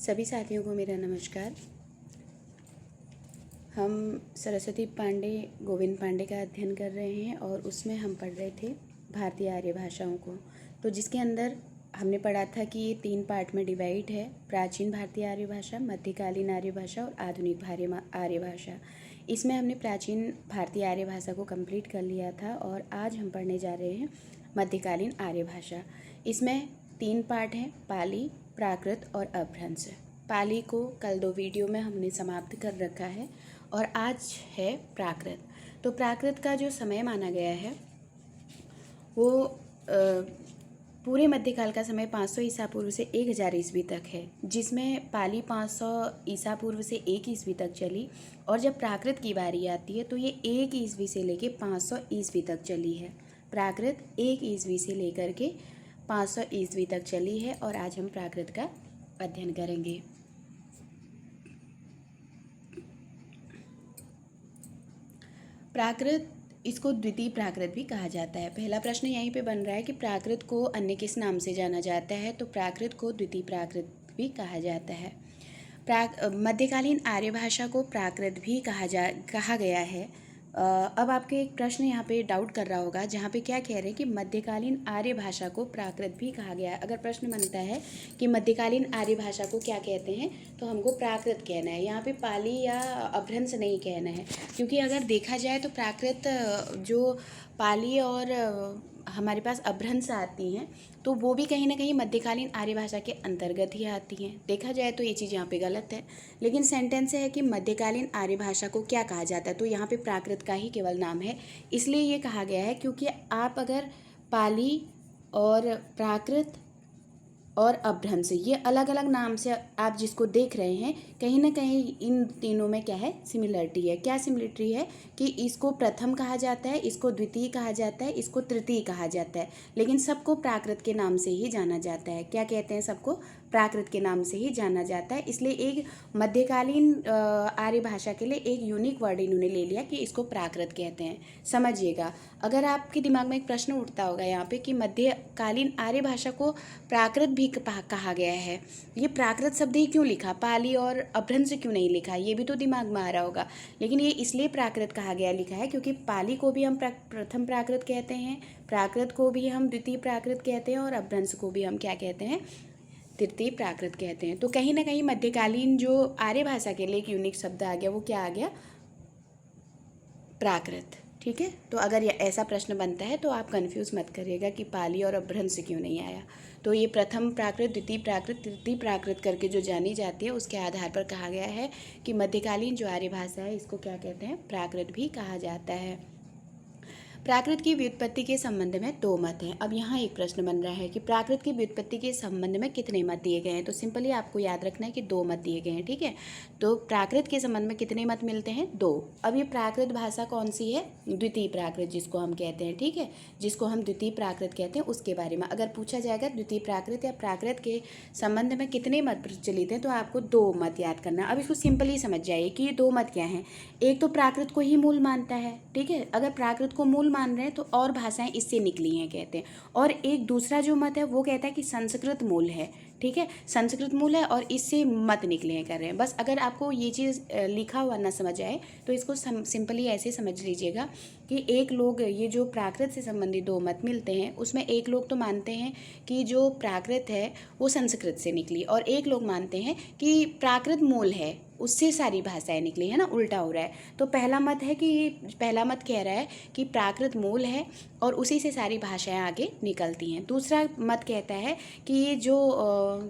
सभी साथियों को मेरा नमस्कार। हम सरस्वती पांडे गोविंद पांडे का अध्ययन कर रहे हैं और उसमें हम पढ़ रहे थे भारतीय आर्य भाषाओं को। तो जिसके अंदर हमने पढ़ा था कि ये 3 पार्ट में डिवाइड है: प्राचीन भारतीय आर्य भाषा, मध्यकालीन आर्य भाषा और आधुनिक भारतीय आर्य भाषा। इसमें हमने प्राचीन भारतीय आर्य भाषा को कंप्लीट कर लिया था और आज हम पढ़ने जा रहे हैं मध्यकालीन आर्य भाषा। इसमें 3 पार्ट हैं: पाली, प्राकृत और अपभ्रंश। पाली को कल 2 वीडियो में हमने समाप्त कर रखा है और आज है प्राकृत। तो प्राकृत का जो समय माना गया है वो पूरे मध्यकाल का समय 500 ईसा पूर्व से 1000 ईस्वी तक है, जिसमें पाली 500 ईसा पूर्व से 1 ईस्वी तक चली। और जब प्राकृत की बारी आती है तो ये 1 ईस्वी से लेके 500 ईस्वी तक चली है। प्राकृत 1 ईस्वी से लेकर के 500 ईस्वी तक चली है और आज हम प्राकृत का अध्ययन करेंगे। प्राकृत, इसको द्वितीय प्राकृत भी कहा जाता है। पहला प्रश्न यहीं पे बन रहा है कि प्राकृत को अन्य किस नाम से जाना जाता है, तो प्राकृत को द्वितीय प्राकृत भी कहा जाता है। मध्यकालीन आर्य भाषा को प्राकृत भी कहा गया है। अब आपके एक प्रश्न यहाँ पे डाउट कर रहा होगा, जहाँ पे क्या कह रहे हैं कि मध्यकालीन आर्य भाषा को प्राकृत भी कहा गया है। अगर प्रश्न बनता है कि मध्यकालीन आर्य भाषा को क्या कहते हैं, तो हमको प्राकृत कहना है, यहाँ पे पाली या अपभ्रंश नहीं कहना है। क्योंकि अगर देखा जाए तो प्राकृत जो पाली और हमारे पास अपभ्रंश आती हैं तो वो भी कहीं ना कहीं मध्यकालीन आर्य भाषा के अंतर्गत ही आती हैं। देखा जाए तो ये चीज़ यहाँ पे गलत है, लेकिन सेंटेंस है कि मध्यकालीन आर्य भाषा को क्या कहा जाता है, तो यहाँ पे प्राकृत का ही केवल नाम है, इसलिए ये कहा गया है। क्योंकि आप अगर पाली और प्राकृत और अपभ्रंश, ये अलग अलग नाम से आप जिसको देख रहे हैं, कहीं ना कहीं इन तीनों में क्या है, सिमिलरिटी है। क्या सिमिलरिटी है कि इसको प्रथम कहा जाता है, इसको द्वितीय कहा जाता है, इसको तृतीय कहा जाता है, लेकिन सबको प्राकृत के नाम से ही जाना जाता है। क्या कहते हैं, सबको प्राकृत के नाम से ही जाना जाता है। इसलिए एक मध्यकालीन आर्य भाषा के लिए एक यूनिक वर्ड इन्होंने ले लिया कि इसको प्राकृत कहते हैं। समझिएगा, अगर आपके दिमाग में एक प्रश्न उठता होगा यहाँ पे कि मध्यकालीन आर्य भाषा को प्राकृत भी कहा गया है, ये प्राकृत शब्द ही क्यों लिखा, पाली और अपभ्रंश क्यों नहीं लिखा, ये भी तो दिमाग में आ रहा होगा। लेकिन ये इसलिए प्राकृत कहा गया लिखा है क्योंकि पाली को भी हम प्रथम प्राकृत कहते हैं, प्राकृत को भी हम द्वितीय प्राकृत कहते हैं और अपभ्रंश को भी हम क्या कहते हैं, तृतीय प्राकृत कहते हैं। तो कहीं ना कहीं मध्यकालीन जो आर्य भाषा के लिए एक यूनिक शब्द आ गया, वो क्या आ गया, प्राकृत। ठीक है, तो अगर ऐसा प्रश्न बनता है तो आप कंफ्यूज मत करिएगा कि पाली और अपभ्रंश क्यों नहीं आया। तो ये प्रथम प्राकृत, द्वितीय प्राकृत, तृतीय प्राकृत करके जो जानी जाती है, उसके आधार पर कहा गया है कि मध्यकालीन जो आर्य भाषा है इसको क्या कहते हैं, प्राकृत भी कहा जाता है। प्राकृत की व्युत्पत्ति के संबंध में 2 मत हैं। अब यहाँ एक प्रश्न बन रहा है कि प्राकृत की व्युत्पत्ति के संबंध में कितने मत दिए गए हैं, तो सिंपली आपको याद रखना है कि 2 मत दिए गए हैं। ठीक है, तो प्राकृत के संबंध में कितने मत मिलते हैं, 2। अब ये प्राकृत भाषा कौन सी है, द्वितीय प्राकृत जिसको हम कहते हैं। ठीक है, जिसको हम द्वितीय प्राकृत कहते हैं, उसके बारे में अगर पूछा जाएगा द्वितीय प्राकृत या प्राकृत के संबंध में कितने मत प्रचलित हैं, तो आपको 2 मत याद करना। अब इसको सिंपली समझ जाइए कि ये 2 मत क्या हैं। एक तो प्राकृत को ही मूल मानता है, ठीक है, अगर प्राकृत को मूल मान रहे हैं तो और भाषाएं इससे निकली हैं कहते हैं। और एक दूसरा जो मत है वो कहता है कि संस्कृत मूल है। ठीक है, संस्कृत मूल है और इससे मत निकले हैं कर रहे हैं। बस अगर आपको ये चीज़ लिखा हुआ ना समझ आए तो इसको सिंपली ऐसे समझ लीजिएगा कि एक लोग, ये जो प्राकृत से संबंधित 2 मत मिलते हैं उसमें एक लोग तो मानते हैं कि जो प्राकृत है वो संस्कृत से निकली, और एक लोग मानते हैं कि प्राकृत मूल है, उससे सारी भाषाएं निकली है ना, उल्टा हो रहा है। तो पहला मत है कि पहला मत कह रहा है कि प्राकृत मूल है और उसी से सारी भाषाएं आगे निकलती हैं। दूसरा मत कहता है कि ये जो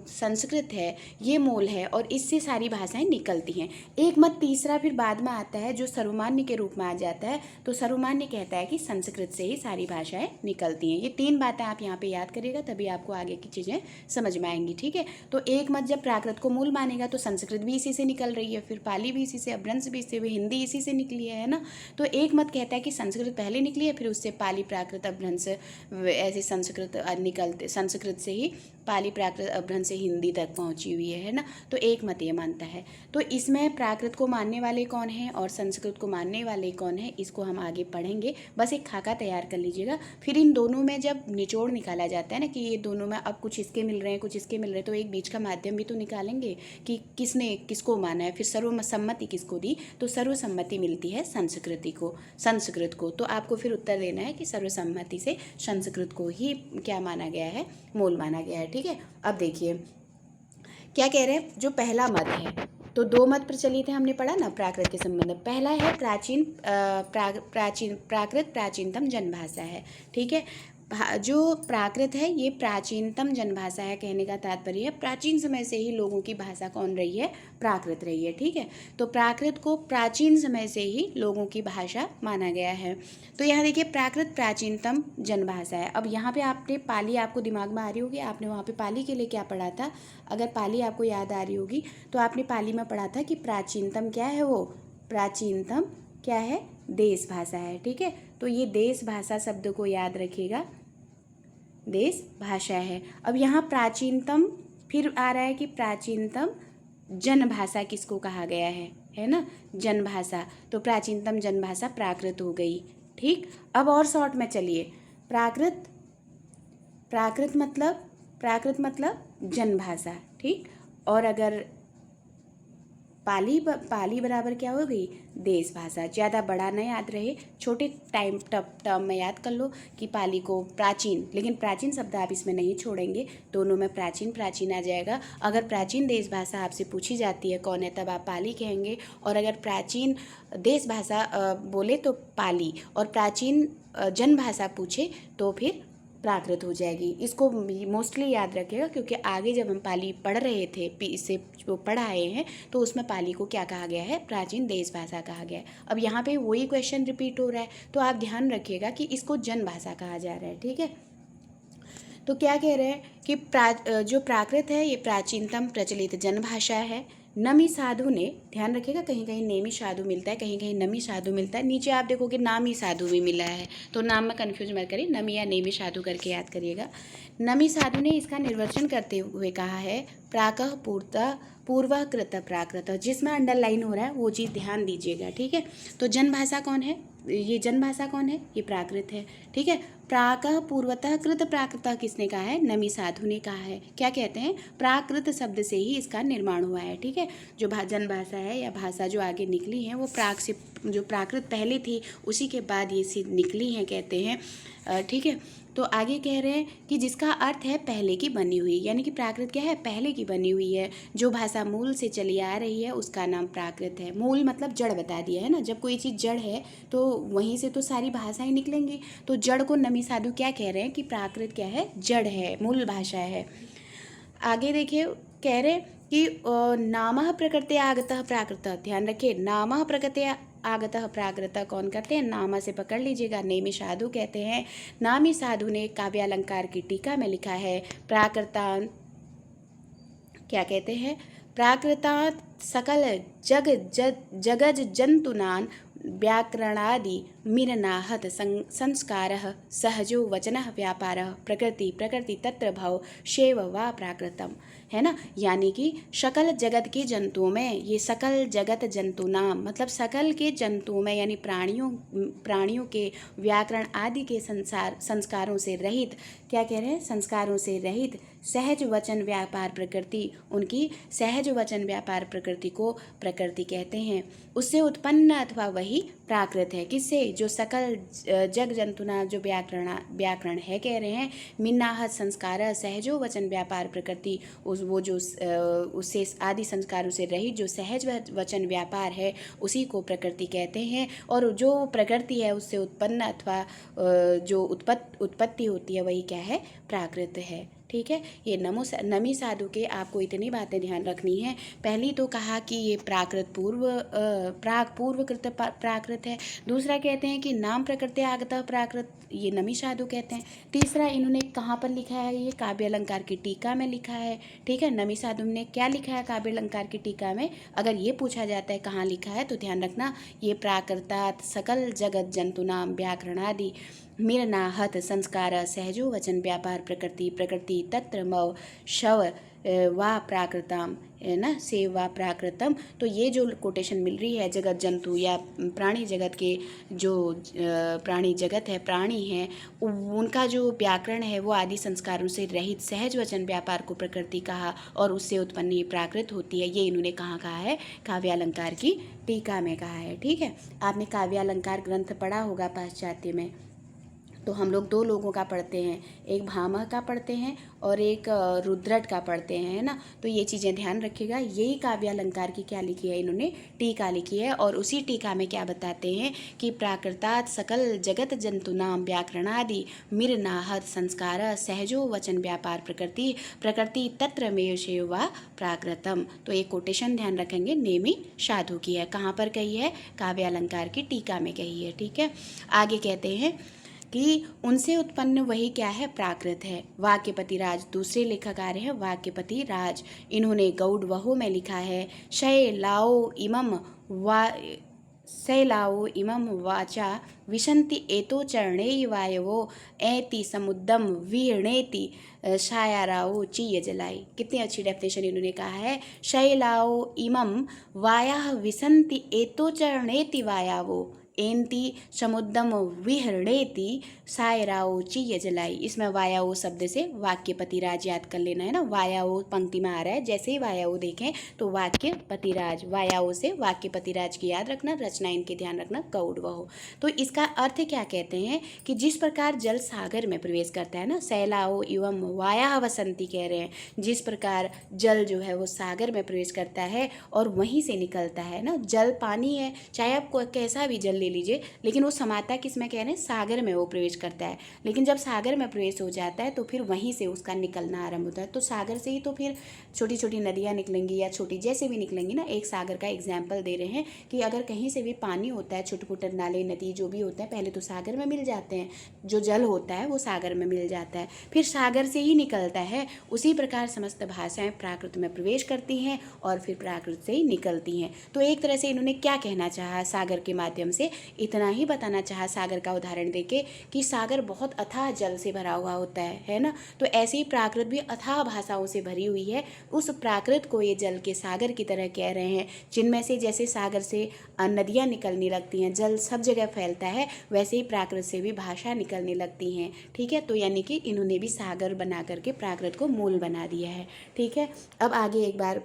संस्कृत है ये मूल है और इससे सारी भाषाएं निकलती हैं। एक मत तीसरा फिर बाद में आता है जो सर्वमान्य के रूप में आ जाता है। तो सर्वमान्य कहता है कि संस्कृत से ही सारी भाषाएं निकलती हैं। ये 3 बातें आप यहाँ पे याद करिएगा, तभी आपको आगे की चीज़ें समझ में आएंगी। ठीक है, तो एक मत जब प्राकृत को मूल मानेगा तो संस्कृत भी इसी से निकल रही है, फिर पाली भी इसी से, अपभ्रंश भी इसी से, हिंदी इसी से निकली है ना। तो एक मत कहता है कि संस्कृत पहले निकली है, फिर उससे पाली, प्राकृत, अपभ्रंश, ऐसे संस्कृत निकलते, संस्कृत से ही पाली प्राकृत अपभ्रंश से हिंदी तक पहुंची हुई है ना। तो एक मत ये मानता है। तो इसमें प्राकृत को मानने वाले कौन हैं और संस्कृत को मानने वाले कौन हैं, इसको हम आगे पढ़ेंगे। बस एक खाका तैयार कर लीजिएगा। फिर इन दोनों में जब निचोड़ निकाला जाता है ना कि ये दोनों में अब कुछ इसके मिल रहे हैं, कुछ इसके मिल रहे हैं, तो एक बीच का माध्यम भी तो निकालेंगे कि किसने किसको माना है। फिर सर्वसम्मति किसको दी, तो सर्वसम्मति मिलती है संस्कृत को। तो आपको फिर उत्तर देना है कि सर्वसम्मति से संस्कृत को ही क्या माना गया है, मूल माना गया है। ठीक है, अब देखिए क्या कह रहे हैं। जो पहला मत है, तो दो मत प्रचलित है, हमने पढ़ा ना प्राकृत के संबंध में। पहला है प्राकृत प्राचीनतम जनभाषा है। ठीक है, जो प्राकृत है ये प्राचीनतम जनभाषा है, कहने का तात्पर्य है प्राचीन समय से ही लोगों की भाषा कौन रही है, प्राकृत रही है। ठीक है, तो प्राकृत को प्राचीन समय से ही लोगों की भाषा माना गया है। तो यहाँ देखिए प्राकृत प्राचीनतम जनभाषा है। अब यहाँ पे आपने पाली आपको दिमाग में आ रही होगी, आपने वहाँ पे पाली के लिए क्या पढ़ा था। अगर पाली आपको याद आ रही होगी तो आपने पाली में पढ़ा था कि प्राचीनतम क्या है, वो प्राचीनतम क्या है, देश भाषा है। ठीक है, तो ये देश भाषा शब्द को याद रखिएगा, देश भाषा है। अब यहाँ प्राचीनतम फिर आ रहा है कि प्राचीनतम जनभाषा किसको कहा गया है ना, जनभाषा। तो प्राचीनतम जनभाषा प्राकृत हो गई। ठीक, अब और शॉर्ट में चलिए। प्राकृत मतलब जनभाषा। ठीक, और अगर पाली बराबर क्या हो गई, देश भाषा। ज़्यादा बड़ा न याद रहे, छोटे टर्म में याद कर लो कि पाली को प्राचीन, लेकिन प्राचीन शब्द आप इसमें नहीं छोड़ेंगे, दोनों में प्राचीन आ जाएगा। अगर प्राचीन देश भाषा आपसे पूछी जाती है कौन है, तब आप पाली कहेंगे, और अगर प्राचीन देश भाषा बोले तो पाली, और प्राचीन जनभाषा पूछे तो फिर प्राकृत हो जाएगी। इसको मोस्टली याद रखिएगा, क्योंकि आगे जब हम पाली पढ़ रहे थे, इससे जो पढ़ आए हैं, तो उसमें पाली को क्या कहा गया है, प्राचीन देश भाषा कहा गया है। अब यहाँ पे वही क्वेश्चन रिपीट हो रहा है, तो आप ध्यान रखिएगा कि इसको जन भाषा कहा जा रहा है। ठीक है, तो क्या कह रहे हैं कि जो प्राकृत है ये प्राचीनतम प्रचलित जनभाषा है। नमी साधु ने, ध्यान रखिएगा, कहीं कहीं नेमी साधु मिलता है, कहीं कहीं नमी साधु मिलता है। नीचे आप देखोगे नामी साधु भी मिला है, तो नाम में कन्फ्यूज मत करिए, नमी या नेमी साधु करके याद करिएगा। नमी साधु ने इसका निर्वचन करते हुए कहा है प्राकः पूर्व कृत प्राकृत। जिसमें अंडरलाइन हो रहा है वो चीज़ ध्यान दीजिएगा। ठीक है, तो जनभाषा कौन है, ये जनभाषा कौन है, ये प्राकृत है। ठीक है, प्राकः पूर्वतः कृत प्राकृत किसने कहा है, नमी साधु ने कहा है। क्या कहते हैं, प्राकृत शब्द से ही इसका निर्माण हुआ है। ठीक है, जो जनभाषा है या भाषा जो आगे निकली है वो से जो प्राकृत पहले थी उसी के बाद ये निकली हैं कहते हैं। ठीक है, तो आगे कह रहे हैं कि जिसका अर्थ है पहले की बनी हुई, यानी कि प्राकृत क्या है, पहले की बनी हुई है। जो भाषा मूल से चली आ रही है उसका नाम प्राकृत है। मूल मतलब जड़ बता दिया है ना, जब कोई चीज़ जड़ है तो वहीं से तो सारी भाषाएं निकलेंगी। तो जड़ को नमी साधु क्या कह रहे हैं कि प्राकृत क्या है, जड़ है, मूल भाषा है। आगे देखिए कह रहे कि नामः प्रकृते आगतः प्राकृत। ध्यान रखिए, नामः प्रकृते आगतः प्राकृत कौन करते हैं, नामा से पकड़ लीजिएगा, नेमी साधु कहते हैं। नामी साधु ने काव्यालंकार की टीका में लिखा है प्राकृतांत, क्या कहते हैं, प्राकृतांत सकल जगज जंतुनान व्याकरणादि मिरनाहत संस्कारः सहजो वचनः व्यापारः प्रकृति तत्र भव शेव वा प्राकृतम, है ना। यानी कि सकल जगत के जंतुओं में, ये सकल जगत जंतु नाम मतलब सकल के जंतुओं में, यानी प्राणियों के व्याकरण आदि के संस्कारों से रहित, क्या कह रहे हैं, संस्कारों से रहित सहज वचन व्यापार प्रकृति, उनकी सहज वचन व्यापार प्रकृति को प्रकृति कहते हैं। उससे उत्पन्न अथवा वही प्राकृत है। किससे, जो सकल जग जंतुना जो व्याकरण है कह रहे हैं, मिन्नाहत संस्कार सहजो वचन व्यापार प्रकृति, वो जो उससे आदि संस्कारों से रहित जो सहज वचन व्यापार है उसी को प्रकृति कहते हैं। और जो प्रकृति है उससे उत्पन्न अथवा जो उत्पत्ति होती है वही क्या है, प्राकृत है। ठीक है, ये नमी साधु के आपको इतनी बातें ध्यान रखनी है। पहली तो कहा कि ये प्राकृत पूर्वकृत प्राकृत है। दूसरा कहते हैं कि नाम प्रकृति आगतः प्राकृत, ये नमी साधु कहते हैं। तीसरा इन्होंने कहाँ पर लिखा है, ये काव्य अलंकार की टीका में लिखा है। ठीक है, नमी साधु ने क्या लिखा है काव्य अलंकार की टीका में, अगर ये पूछा जाता है कहाँ लिखा है तो ध्यान रखना ये प्राकृतात सकल जगत जंतु नाम व्याकरणादि मिरनाहत संस्कार सहजो वचन व्यापार प्रकृति प्रकृति तत्र मव शव वा प्राकृतम, है ना, से वा प्राकृतम। तो ये जो कोटेशन मिल रही है जगत जंतु या प्राणी जगत के जो प्राणी जगत है, प्राणी हैं, उनका जो व्याकरण है वो आदि संस्कारों से रहित सहज वचन व्यापार को प्रकृति कहा और उससे उत्पन्न ये प्राकृत होती है। ये इन्होंने कहाँ कहा है? काव्यालंकार की टीका में कहा है। ठीक है, आपने काव्यालंकार ग्रंथ पढ़ा होगा पाश्चात्य में। तो हम लोग दो लोगों का पढ़ते हैं, एक भामह का पढ़ते हैं और एक रुद्रट का पढ़ते हैं, है ना। तो ये चीज़ें ध्यान रखिएगा। यही काव्यालंकार की क्या लिखी है इन्होंने? टीका लिखी है। और उसी टीका में क्या बताते हैं कि प्राकृतात सकल जगत जंतु नाम व्याकरणादि मिरनाहत संस्कार सहजो वचन व्यापार प्रकृति प्रकृति तत्र मेयशेव वा प्राकृतम। तो एक कोटेशन ध्यान रखेंगे, नेमी साधु की है। कहाँ पर कही है? काव्यालंकार की टीका में कही है। ठीक है, आगे कहते हैं कि उनसे उत्पन्न वही क्या है? प्राकृत है। वाक्यपति राज दूसरे लेखक आ रहे हैं, वाक्यपति राज। इन्होंने गौड़ वहो में लिखा है, शैलाओ इमं वाचा विशन्ति एतो चरणे वायवो ऐति समुद्दम विहृणेति छायाराओ चीय जलाई। कितनी अच्छी डेफिनेशन इन्होंने कहा है। शैलाओ इमं वायाः विशन्ति एतो चरणेति वायावो एन्ति समुद्रम विहरणेति सायराओ चीय जलाई। इसमें वायाओ शब्द से वाक्यपति राज याद कर लेना है ना। वायाओ पंक्ति में आ रहा है, जैसे ही वायाओ देखें तो वाक्यपति राज, वायाओ से वाक्यपति राज की याद रखना, रचना इनके ध्यान रखना, गौड़ वहो। तो इसका अर्थ क्या कहते हैं कि जिस प्रकार जल सागर में प्रवेश करता है ना, सैलाओ एवं वाया वसंती कह रहे हैं, जिस प्रकार जल जो है वो सागर में प्रवेश करता है और वहीं से निकलता है ना। जल पानी है, चाहे आप कैसा भी जल ले लीजिए, लेकिन वो समाता किस में कह रहे हैं? सागर में वो प्रवेश करता है। लेकिन जब सागर में प्रवेश हो जाता है तो फिर वहीं से उसका निकलना आरंभ होता है। तो सागर से ही तो फिर छोटी छोटी नदियाँ निकलेंगी या छोटी जैसे भी निकलेंगी ना। एक सागर का एग्जाम्पल दे रहे हैं कि अगर कहीं से भी पानी होता है, छोटे छोटे नाले नदी जो भी होता है, पहले तो सागर में मिल जाते हैं, जो जल होता है वो सागर में मिल जाता है, फिर सागर से ही निकलता है। उसी प्रकार समस्त भाषाएं प्राकृत में प्रवेश करती हैं और फिर प्राकृत से ही निकलती हैं। तो एक तरह से इन्होंने क्या कहना चाहा सागर के माध्यम से? इतना ही बताना चाहा सागर का उदाहरण देके कि सागर बहुत अथाह जल से भरा हुआ होता है ना। तो ऐसे ही प्राकृत भी अथाह भाषाओं से भरी हुई है। उस प्राकृत को ये जल के सागर की तरह कह रहे हैं, जिनमें से जैसे सागर से नदियाँ निकलने लगती हैं, जल सब जगह फैलता है, वैसे ही प्राकृत से भी भाषा निकलने लगती हैं। ठीक है, तो यानी कि इन्होंने भी सागर बना करके प्राकृत को मूल बना दिया है। ठीक है, अब आगे एक बार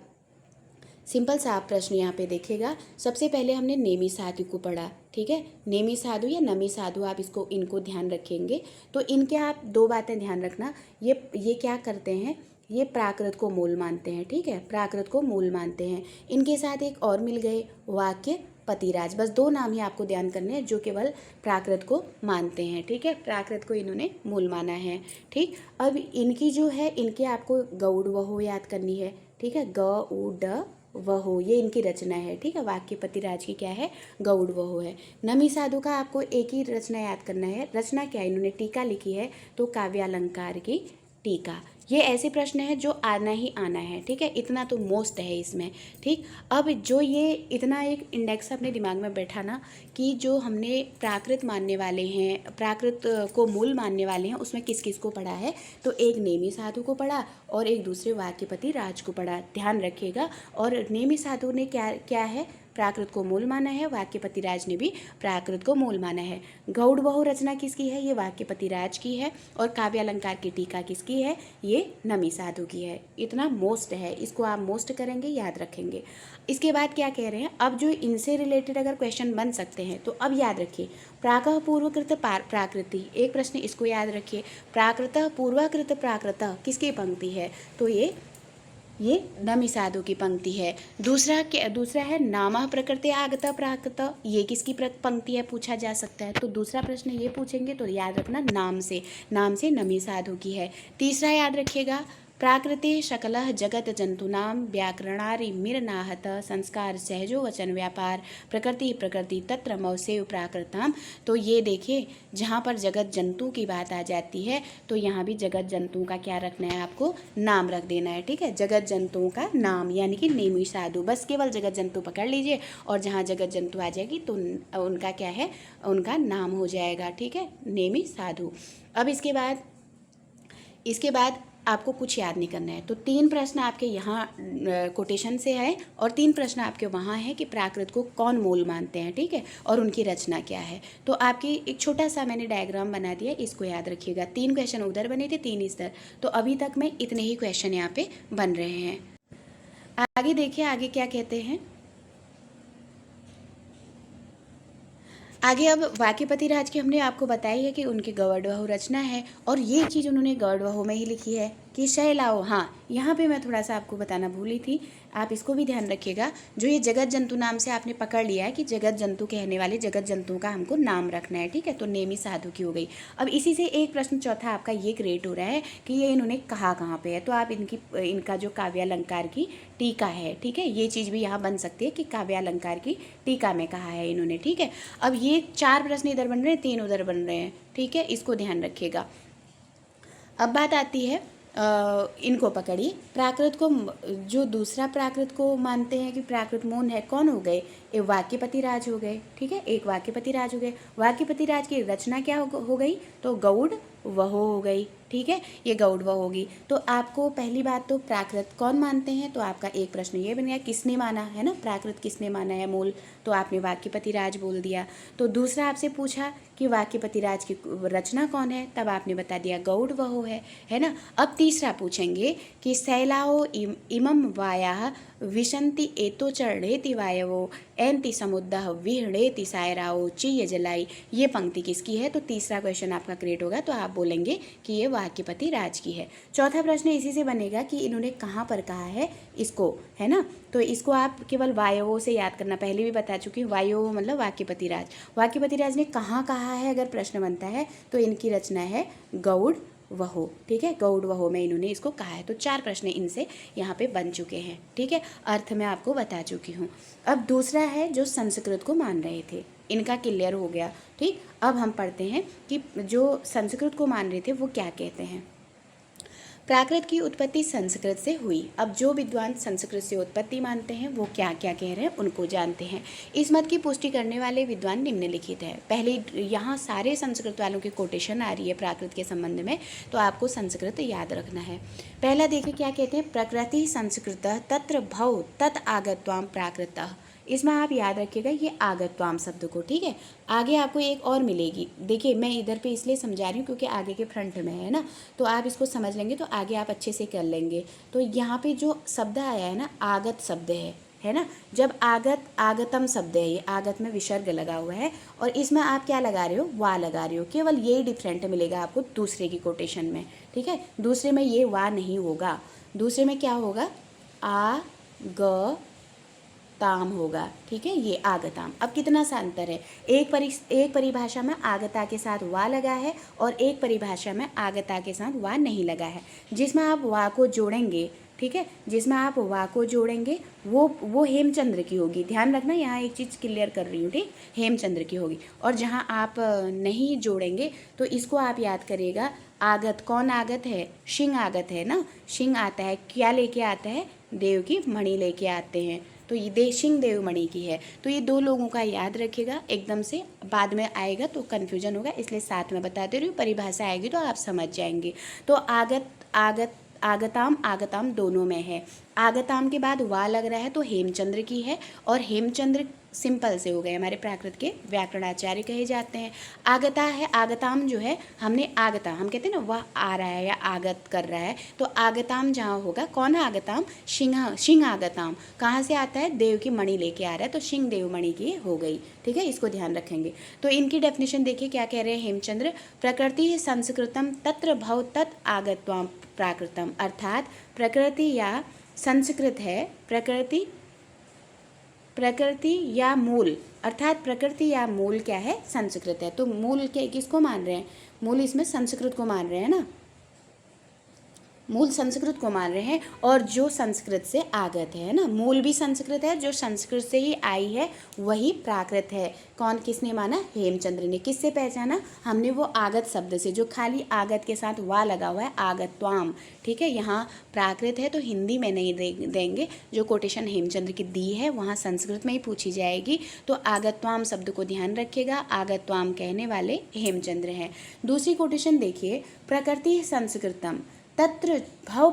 सिंपल सा आप प्रश्न यहाँ पे देखिएगा। सबसे पहले हमने नेमी साधु को पढ़ा। ठीक है, नेमी साधु या नमी साधु, आप इनको ध्यान रखेंगे। तो इनके आप दो बातें ध्यान रखना। ये क्या करते हैं? ये प्राकृत को मूल मानते हैं। ठीक है, प्राकृत को मूल मानते हैं। इनके साथ एक और मिल गए, वाक्य पतिराज। बस दो नाम ही आपको ध्यान करने हैं जो केवल प्राकृत को मानते हैं। ठीक है, प्राकृत को इन्होंने मूल माना है। ठीक, अब इनकी जो है, इनके आपको गौड़ वहो याद करनी है। ठीक है, ग उ ड वहो, ये इनकी रचना है। ठीक है, वाक्यपति राज की क्या है? गौड़ वहो है। नमी साधु का आपको एक ही रचना याद करना है। रचना क्या है? इन्होंने टीका लिखी है, तो काव्यालंकार की टीका। ये ऐसे प्रश्न है जो आना ही आना है। ठीक है, इतना तो मोस्ट है इसमें। ठीक, अब जो ये इतना एक इंडेक्स अपने दिमाग में बैठा ना कि जो हमने प्राकृत मानने वाले हैं, प्राकृत को मूल मानने वाले हैं, उसमें किस किस को पढ़ा है? तो एक नेमी साधु को पढ़ा और एक दूसरे वाक्यपति राज को पढ़ा। ध्यान रखिएगा। और नेमी साधु ने क्या है? प्राकृत को मूल माना है। वाक्यपति राज ने भी प्राकृत को मूल माना है। गौड़ वहो रचना किसकी है? ये वाक्यपति राज की है। और काव्यालंकार की टीका किसकी है? ये नमी साधु की है। इतना मोस्ट है, इसको आप मोस्ट करेंगे, याद रखेंगे। इसके बाद क्या कह रहे हैं? अब जो इनसे रिलेटेड अगर क्वेश्चन बन सकते हैं तो अब याद रखिए, प्राकः पूर्वकृत प्राकृति, एक प्रश्न इसको याद रखिए। प्राकृतः पूर्वकृत प्राकृतः किसकी पंक्ति है? तो ये नमी साधु की पंक्ति है। दूसरा है नामः प्रकृते आगतः प्राकृत, ये किसकी पंक्ति है पूछा जा सकता है। तो दूसरा प्रश्न ये पूछेंगे तो याद रखना नाम से नमी साधु की है। तीसरा याद रखिएगा प्राकृते शकलः जगत जंतूनां व्याकरणारिमिरनाहत संस्कार सहजो वचन व्यापार प्रकृति तत्र मौसेव प्राकृताम। तो ये देखिए, जहाँ पर जगत जंतु की बात आ जाती है तो यहाँ भी जगत जंतु का क्या रखना है, आपको नाम रख देना है। ठीक है, जगत जंतुओं का नाम यानी कि नेमी साधु, बस केवल जगत जंतु पकड़ लीजिए और जहाँ जगत जंतु आ जाएगी तो उनका क्या है, उनका नाम हो जाएगा। ठीक है, नेमी साधु। अब इसके बाद आपको कुछ याद नहीं करना है। तो 3 प्रश्न आपके यहाँ कोटेशन से है और 3 प्रश्न आपके वहाँ हैं कि प्राकृत को कौन मूल मानते हैं। ठीक है, और उनकी रचना क्या है। तो आपकी एक छोटा सा मैंने डायग्राम बना दिया, इसको याद रखिएगा। 3 क्वेश्चन उधर बने थे, 3 इधर। तो अभी तक में इतने ही क्वेश्चन यहाँ पे बन रहे हैं। आगे देखिए, आगे क्या कहते हैं। आगे अब वाक्यपति राज की हमने आपको बताई है कि उनकी गौड़ रचना है और ये चीज़ उन्होंने गौड़ में ही लिखी है कि शैलाओ। हाँ, यहाँ पे मैं थोड़ा सा आपको बताना भूली थी, आप इसको भी ध्यान रखिएगा। जो ये जगत जंतु नाम से आपने पकड़ लिया है कि जगत जंतु कहने वाले जगत जंतुओं का हमको नाम रखना है। ठीक है, तो नेमी साधु की हो गई। अब इसी से एक प्रश्न चौथा आपका ये क्रिएट हो रहा है कि ये इन्होंने कहा कहाँ पे है। तो आप इनका जो काव्यालंकार की टीका है, ठीक है, ये चीज़ भी यहाँ बन सकती है कि काव्यालंकार की टीका में कहा है इन्होंने। ठीक है, अब ये 4 प्रश्न इधर बन रहे हैं, 3 उधर बन रहे हैं। ठीक है, इसको ध्यान रखिएगा। अब बात आती है इनको पकड़िए, प्राकृत को, जो दूसरा प्राकृत को मानते हैं कि प्राकृत मूल है, कौन हो गए, एक वाक्यपति राज हो गए। ठीक है, एक वाक्यपति राज हो गए। वाक्यपति राज की रचना क्या हो गई, तो गौड़ वहो हो गई। ठीक है, ये गौड़ वह होगी। तो आपको पहली बात तो प्राकृत कौन मानते हैं, तो आपका एक प्रश्न ये बन गया, किसने माना है ना, प्राकृत किसने माना है मूल, तो आपने वाक्यपति राज बोल दिया। तो दूसरा आपसे पूछा कि वाक्यपति राज की रचना कौन है, तब आपने बता दिया गौड़ वहो है ना। अब तीसरा पूछेंगे कि शैलाओ इमं वायाः विशन्ति एतो चरणेति वायवो एंति समुद्रः विहणेति सायराओ चीय जलाई। ये पंक्ति किसकी है, तो तीसरा क्वेश्चन आपका क्रिएट होगा। तो आप बोलेंगे कि ये वाक्यपति राज की है। चौथा प्रश्न इसी से बनेगा कि इन्होंने कहाँ पर कहा है इसको, है ना। तो इसको आप केवल वायवो से याद करना, पहले भी बता चुकी हूँ, वायवो मतलब वाक्यपति राज। वाक्यपति राज ने कहाँ कहा है अगर प्रश्न बनता है तो इनकी रचना है गौड़ वहो। ठीक है, गौड़ वहो में इन्होंने इसको कहा है। तो 4 प्रश्न इनसे यहाँ पे बन चुके हैं। ठीक है, अर्थ मैं आपको बता चुकी हूँ। अब दूसरा है जो संस्कृत को मान रहे थे, इनका क्लियर हो गया। ठीक, अब हम पढ़ते हैं कि जो संस्कृत को मान रहे थे वो क्या कहते हैं। प्राकृत की उत्पत्ति संस्कृत से हुई। अब जो विद्वान संस्कृत से उत्पत्ति मानते हैं वो क्या क्या कह रहे हैं उनको जानते हैं। इस मत की पुष्टि करने वाले विद्वान निम्नलिखित है। पहले यहाँ सारे संस्कृत वालों की कोटेशन आ रही है प्राकृत के संबंध में, तो आपको संस्कृत याद रखना है। पहला देखिए क्या कहते हैं, प्रकृति संस्कृत तत्र भव तत् आगत्वाम प्राकृतः। इसमें आप याद रखिएगा ये आगत्वाम शब्द को। ठीक है, आगे आपको एक और मिलेगी। देखिए मैं इधर पे इसलिए समझा रही हूँ क्योंकि आगे के फ्रंट में है ना, तो आप इसको समझ लेंगे तो आगे आप अच्छे से कर लेंगे। तो यहाँ पे जो शब्द आया है ना, आगत शब्द है ना। जब आगतम शब्द है, ये आगत में विसर्ग लगा हुआ है और इसमें आप क्या लगा रहे हो, वा लगा रहे हो। केवल यही डिफरेंट मिलेगा आपको दूसरे की कोटेशन में। ठीक है, दूसरे में ये वा नहीं होगा, दूसरे में क्या होगा, आ ग ताम होगा। ठीक है, ये आगताम। अब कितना सा अंतर है, एक परिभाषा में आगता के साथ वा लगा है और एक परिभाषा में आगता के साथ वा नहीं लगा है। जिसमें आप वा को जोड़ेंगे, ठीक है, जिसमें आप वा को जोड़ेंगे वो हेमचंद्र की होगी। ध्यान रखना, यहाँ एक चीज़ क्लियर कर रही हूँ, ठीक, हेमचंद्र की होगी। और जहाँ आप नहीं जोड़ेंगे तो इसको आप याद करिएगा, आगत, कौन आगत है, शिंग आगत है ना। शिंग आता है, क्या लेके आता है, देव की मणि लेके आते हैं, तो ये सिंह देव मणि की है। तो ये 2 लोगों का याद रखिएगा, एकदम से बाद में आएगा तो कन्फ्यूजन होगा, इसलिए साथ में बता दे रही हूँ। परिभाषा आएगी तो आप समझ जाएंगे। तो आगताम दोनों में है। आगताम के बाद वा लग रहा है तो हेमचंद्र की है, और हेमचंद्र सिंपल से हो गए, हमारे प्राकृत के व्याकरणाचार्य कहे जाते हैं। आगता है, आगताम जो है, हमने आगता, हम कहते हैं ना वह आ रहा है या आगत कर रहा है, तो आगताम जहाँ होगा, कौन है आगताम, सिंह आगताम। कहाँ से आता है, देव की मणि लेके आ रहा है, तो सिंह देव मणि की हो गई। ठीक है, इसको ध्यान रखेंगे। तो इनकी डेफिनेशन देखिए क्या कह रहे हैं हेमचंद्र, प्रकृति संस्कृतम तत्र भव तत् आगत्वाम प्राकृतम। अर्थात प्रकृति या संस्कृत है, प्रकृति या मूल, अर्थात प्रकृति या मूल क्या है, संस्कृत है। तो मूल किसको मान रहे हैं, मूल इसमें संस्कृत को मान रहे हैं ना। मूल संस्कृत को मान रहे हैं और जो संस्कृत से आगत है ना, मूल भी संस्कृत है, जो संस्कृत से ही आई है वही प्राकृत है। कौन किसने माना? हेमचंद्र ने। किससे पहचाना? हमने वो आगत शब्द से, जो खाली आगत के साथ वा लगा हुआ है, आगत्वाम, ठीक है। यहाँ प्राकृत है तो हिंदी में नहीं देंगे, जो कोटेशन हेमचंद्र की दी है वहाँ संस्कृत में ही पूछी जाएगी। तो आगत्वाम शब्द को ध्यान रखिएगा, आगत्वाम कहने वाले हेमचंद्र हैं। दूसरी कोटेशन देखिए, प्रकृति संस्कृतम तत्र भव